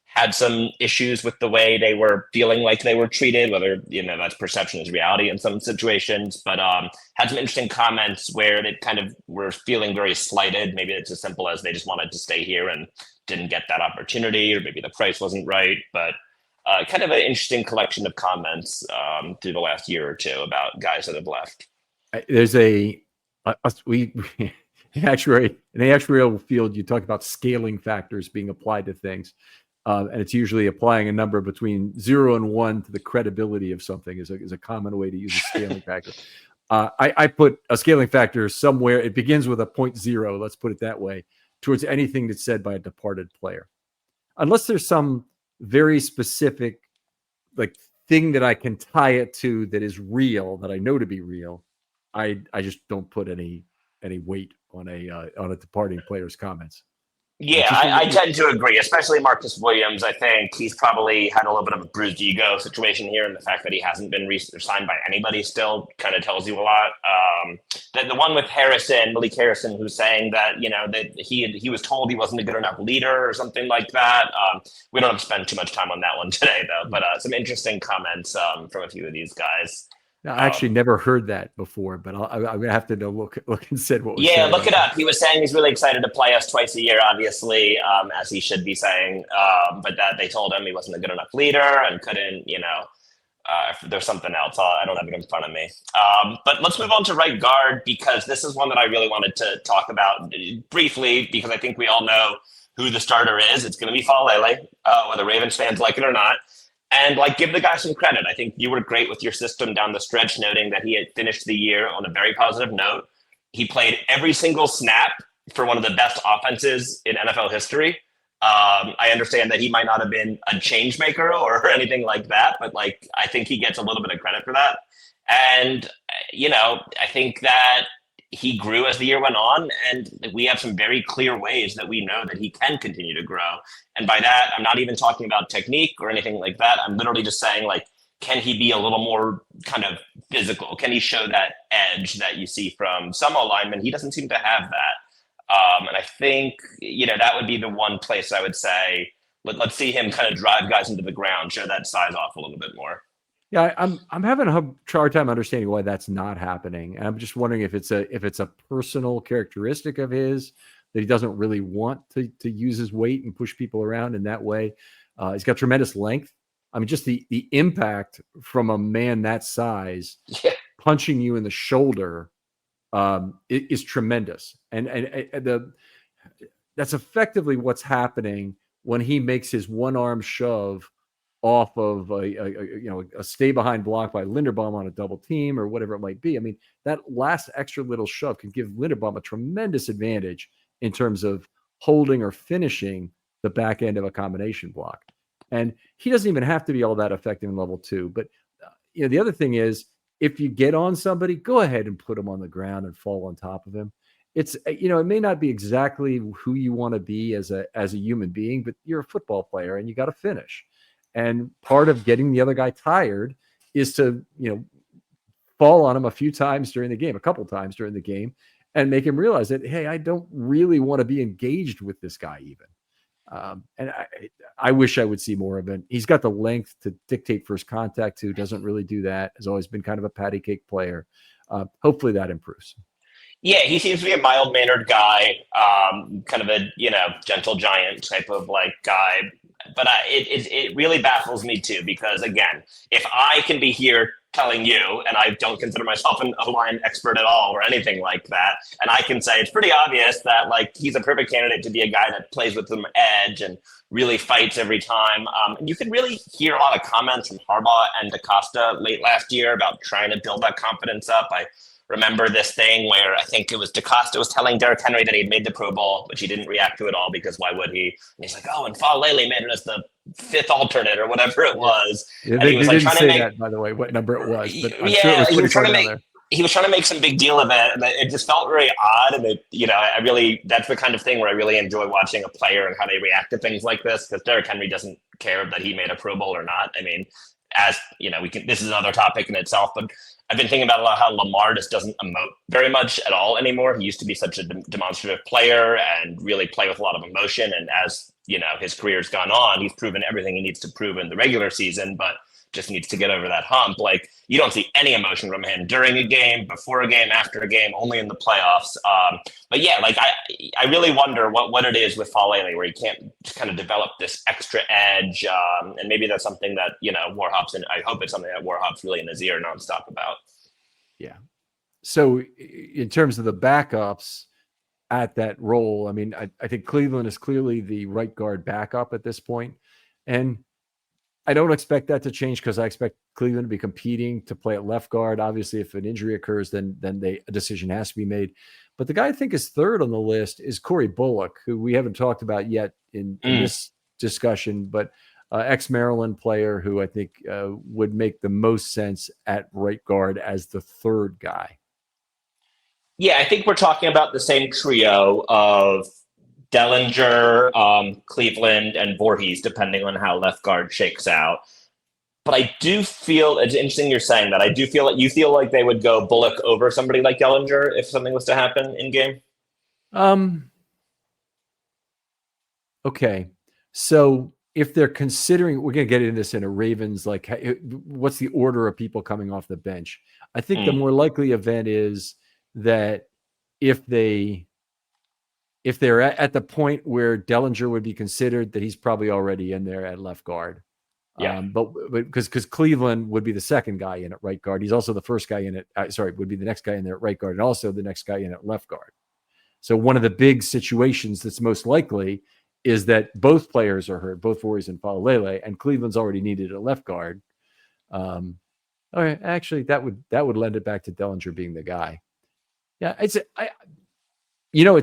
had some issues with the way they were feeling like they were treated, whether, that's perception is reality in some situations, but had some interesting comments where they kind of were feeling very slighted. Maybe it's as simple as they just wanted to stay here and didn't get that opportunity, or maybe the price wasn't right, but kind of an interesting collection of comments through the last year or two about guys that have left. There's in the actuarial field, you talk about scaling factors being applied to things. And it's usually applying a number between 0 and 1 to the credibility of something is a common way to use a scaling factor. I put a scaling factor somewhere. It begins with a 0.0, let's put it that way, towards anything that's said by a departed player. Unless there's some very specific thing that I can tie it to that is real, that I know to be real, I just don't put any weight on a departing player's comments. Yeah, I tend to agree, especially Marcus Williams. I think he's probably had a little bit of a bruised ego situation here, and the fact that he hasn't been signed by anybody still kind of tells you a lot. The one with Malik Harrison, who's saying that that he was told he wasn't a good enough leader or something like that. We don't have to spend too much time on that one today, though. But some interesting comments from a few of these guys. Now, I actually never heard that before, but I'm gonna have to look and said what was Yeah, said look it about up. He was saying he's really excited to play us twice a year, obviously, as he should be saying. But that they told him he wasn't a good enough leader and couldn't, there's something else. I don't have it in front of me. But let's move on to right guard, because this is one that I really wanted to talk about briefly, because I think we all know who the starter is. It's going to be Faalele, whether Ravens fans like it or not. And give the guy some credit. I think you were great with your system down the stretch, noting that he had finished the year on a very positive note. He played every single snap for one of the best offenses in NFL history. I understand that he might not have been a change maker or anything like that, but I think he gets a little bit of credit for that. And, I think that he grew as the year went on, and we have some very clear ways that we know that he can continue to grow. And by that, I'm not even talking about technique or anything like that. I'm literally just saying, can he be a little more kind of physical? Can he show that edge that you see from some alignment? He doesn't seem to have that. And I think, that would be the one place I would say, let's see him kind of drive guys into the ground, show that size off a little bit more. Yeah, I'm having a hard time understanding why that's not happening. And I'm just wondering if it's a personal characteristic of his that he doesn't really want to use his weight and push people around in that way. He's got tremendous length. I mean, just the impact from a man that size punching you in the shoulder is tremendous. And that's effectively what's happening when he makes his one arm shove off of a stay behind block by Linderbaum on a double team or whatever it might be. I mean, that last extra little shove can give Linderbaum a tremendous advantage in terms of holding or finishing the back end of a combination block. And he doesn't even have to be all that effective in level 2. But the other thing is, if you get on somebody, go ahead and put him on the ground and fall on top of him. It's, it may not be exactly who you want to be as a human being, but you're a football player and you got to finish. And part of getting the other guy tired is to, fall on him a couple times during the game, and make him realize that, hey, I don't really want to be engaged with this guy even. And I wish I would see more of it. He's got the length to dictate first contact too. Doesn't really do that. Has always been kind of a patty cake player. Hopefully that improves. Yeah, he seems to be a mild-mannered guy, kind of a gentle giant type of guy. But it really baffles me too, because again, if I can be here telling you, and I don't consider myself an O-line expert at all or anything like that, and I can say it's pretty obvious that he's a perfect candidate to be a guy that plays with some edge and really fights every time. And you can really hear a lot of comments from Harbaugh and DaCosta late last year about trying to build that confidence up. I remember this thing where I think it was DaCosta was telling Derrick Henry that he'd made the Pro Bowl, which he didn't react to at all, because why would he? And he's like, oh, and Faalele made it as the 5th alternate or whatever it was. Yeah, and they he was didn't say that, by the way, what number it was. But I'm sure it was pretty far down there. He was trying to make some big deal of it, and it just felt very odd. And that's the kind of thing where I really enjoy watching a player and how they react to things like this, because Derrick Henry doesn't care that he made a Pro Bowl or not. I mean, this is another topic in itself, but I've been thinking about a lot how Lamar just doesn't emote very much at all anymore. He used to be such a demonstrative player and really play with a lot of emotion. And as his career's gone on, he's proven everything he needs to prove in the regular season, but just needs to get over that hump. You don't see any emotion from him during a game, before a game, after a game, only in the playoffs. But yeah, I really wonder what it is with Faalele where he can't kind of develop this extra edge. And maybe that's something that, Vorhees, and I hope it's something that Vorhees really in his ear nonstop about. Yeah. So in terms of the backups at that role, I mean, I think Cleveland is clearly the right guard backup at this point. And I don't expect that to change, because I expect Cleveland to be competing to play at left guard. Obviously, if an injury occurs, then a decision has to be made. But the guy I think is third on the list is Corey Bullock, who we haven't talked about yet in this discussion, but ex-Maryland player who I think would make the most sense at right guard as the third guy. Yeah, I think we're talking about the same trio of Dellinger, Cleveland, and Vorhees, depending on how left guard shakes out. But I do feel it's interesting you're saying that. I do feel like you feel like they would go Bullock over somebody like Dellinger if something was to happen in game. Okay, so if they're considering, we're going to get into this in a Ravens, like what's the order of people coming off the bench? I think the more likely event is that if they're at the point where Dellinger would be considered, that he's probably already in there at left guard. Yeah. But because Cleveland would be the second guy in at right guard. He's also the first guy in it. Would be the next guy in there at right guard, and also the next guy in at left guard. So one of the big situations that's most likely is that both players are hurt, both Vorhees and Faalele, and Cleveland's already needed a left guard. Actually, that would lend it back to Dellinger being the guy. Yeah, it's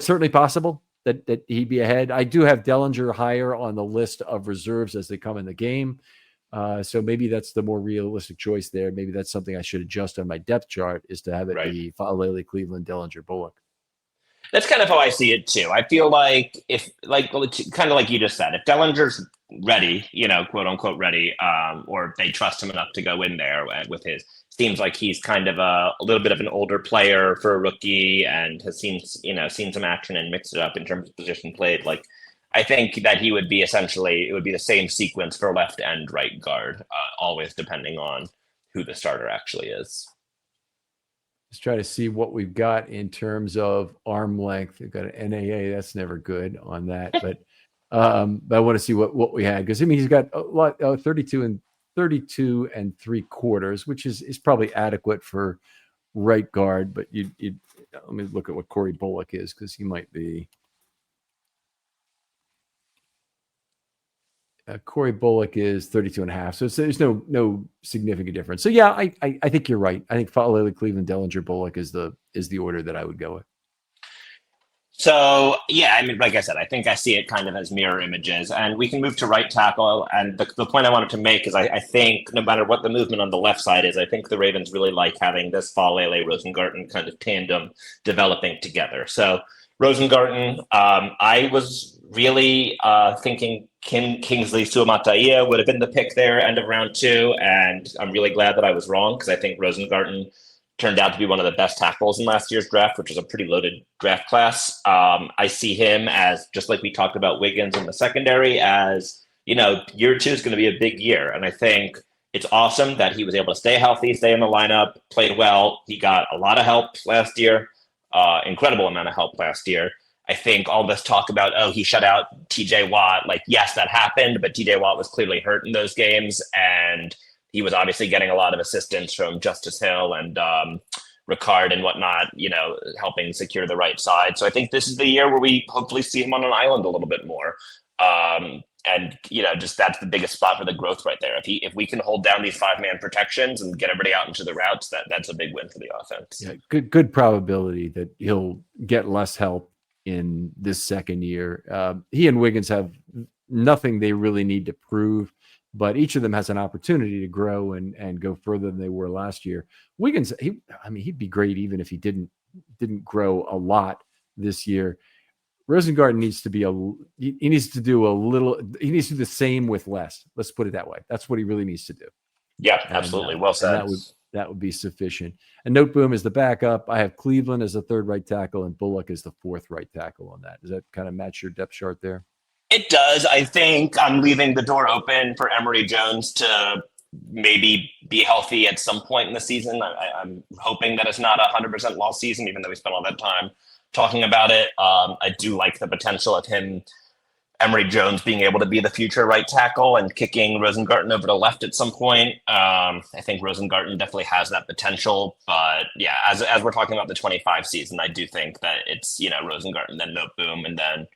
certainly possible that he'd be ahead. I do have Dellinger higher on the list of reserves as they come in the game. So maybe that's the more realistic choice there. Maybe that's something I should adjust on my depth chart, is to have it be Faalele, Cleveland, Dellinger, Bullock. That's kind of how I see it too. I feel like kind of like you just said, if Dellinger's ready, quote unquote ready, or they trust him enough to go in there with his, seems like he's kind of a little bit of an older player for a rookie and has seen some action and mixed it up in terms of position played. Like, I think that it would be the same sequence for left and right guard, always depending on who the starter actually is. Let's try to see what we've got in terms of arm length. We've got an NAA. That's never good on that, but I want to see what we had, because he's got a lot, 32 and 3/4, which is probably adequate for right guard. But you let me look at what Corey Bullock is, because he might be. Corey Bullock is 32.5. So there's no significant difference. So yeah, I think you're right. I think Faalele, Cleveland, Dellinger, Bullock is the order that I would go with. So yeah, I mean, like I said, I think I see it kind of as mirror images, and we can move to right tackle. And the point I wanted to make is I think no matter what the movement on the left side is, I think the Ravens really like having this Faalele Rosengarten kind of tandem developing together. So Rosengarten, I was really thinking Kingsley Suamataia would have been the pick there, end of round 2, and I'm really glad that I was wrong, because I think Rosengarten turned out to be one of the best tackles in last year's draft, which was a pretty loaded draft class. I see him as, just like we talked about Wiggins in the secondary, as, year 2 is going to be a big year. And I think it's awesome that he was able to stay healthy, stay in the lineup, played well. He got a lot of help last year, incredible amount of help last year. I think all this talk about, he shut out TJ Watt, like, yes, that happened, but TJ Watt was clearly hurt in those games, and he was obviously getting a lot of assistance from Justice Hill and Ricard and whatnot, helping secure the right side. So I think this is the year where we hopefully see him on an island a little bit more. And just that's the biggest spot for the growth right there. If we can hold down these 5-man protections and get everybody out into the routes, that's a big win for the offense. Yeah, good probability that he'll get less help in this second year. He and Wiggins have nothing they really need to prove, but each of them has an opportunity to grow and go further than they were last year. Wiggins, he'd be great even if he didn't grow a lot this year. Rosengarten needs to do the same with less. Let's put it that way. That's what he really needs to do. Yeah, absolutely. Well said. That would be sufficient. And Noteboom is the backup. I have Cleveland as the 3rd right tackle and Bullock as the 4th right tackle on that. Does that kind of match your depth chart there? It does. I think I'm leaving the door open for Emery Jones to maybe be healthy at some point in the season. I'm hoping that it's not a 100% lost season, even though we spent all that time talking about it. I do like the potential of Emery Jones being able to be the future right tackle and kicking Rosengarten over to left at some point. I think Rosengarten definitely has that potential. But yeah, as we're talking about the 25 season, I do think that it's, Rosengarten, then Noteboom, and then,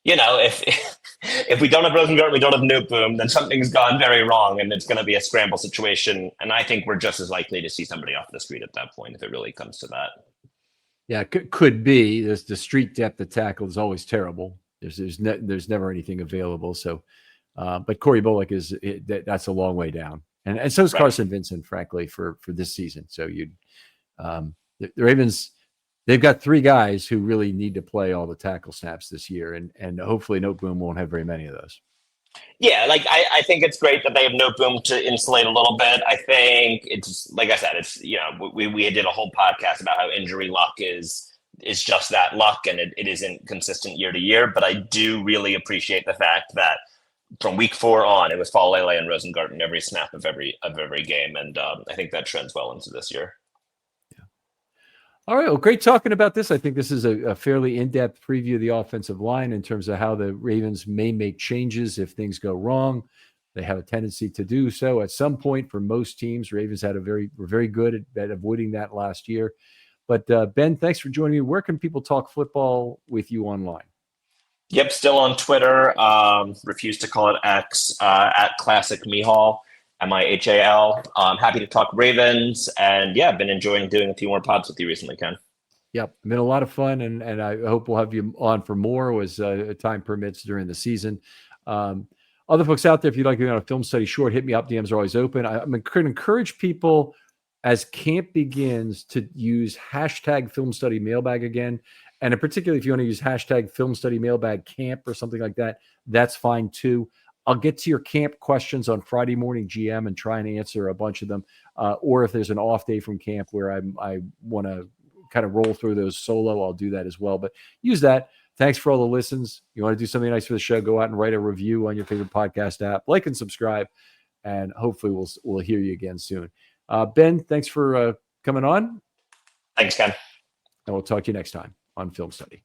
if we don't have Rosengarten, we don't have Noteboom, then something's gone very wrong and it's going to be a scramble situation. And I think we're just as likely to see somebody off the street at that point if it really comes to that. Yeah, could be. The street depth of tackle is always terrible. There's never anything available. So, but Corey Bullock that's a long way down, and so is Carson Vinson, frankly, for this season. So the Ravens, they've got 3 guys who really need to play all the tackle snaps this year, and hopefully Noteboom won't have very many of those. Yeah, like I think it's great that they have Noteboom to insulate a little bit. I think it's, like I said, it's, we did a whole podcast about how injury luck is just that, luck, and it isn't consistent year to year. But I do really appreciate the fact that from week 4 on, it was Faalele and Rosengarten every snap of every game, and I think that trends well into this year. All right. Well, great talking about this. I think this is a fairly in-depth preview of the offensive line in terms of how the Ravens may make changes if things go wrong. They have a tendency to do so at some point for most teams. Ravens were very good at avoiding that last year. But Ben, thanks for joining me. Where can people talk football with you online? Yep, still on Twitter. Refuse to call it X, at Classic Mihal. Mihal. I'm happy to talk Ravens, and yeah, I've been enjoying doing a few more pods with you recently, Ken. Yep, been a lot of fun, and I hope we'll have you on for more as time permits during the season. Other folks out there, if you'd like to be on a film study short, hit me up. DMs are always open. I'm going to encourage people as camp begins to use hashtag film study mailbag again. And in particular, if you want to use hashtag film study mailbag camp or something like that, that's fine too. I'll get to your camp questions on Friday morning GM and try and answer a bunch of them. Or if there's an off day from camp where I want to kind of roll through those solo, I'll do that as well. But use that. Thanks for all the listens. You want to do something nice for the show, go out and write a review on your favorite podcast app, like and subscribe, and hopefully we'll hear you again soon. Ben, thanks for coming on. Thanks, Ken. And we'll talk to you next time on Film Study.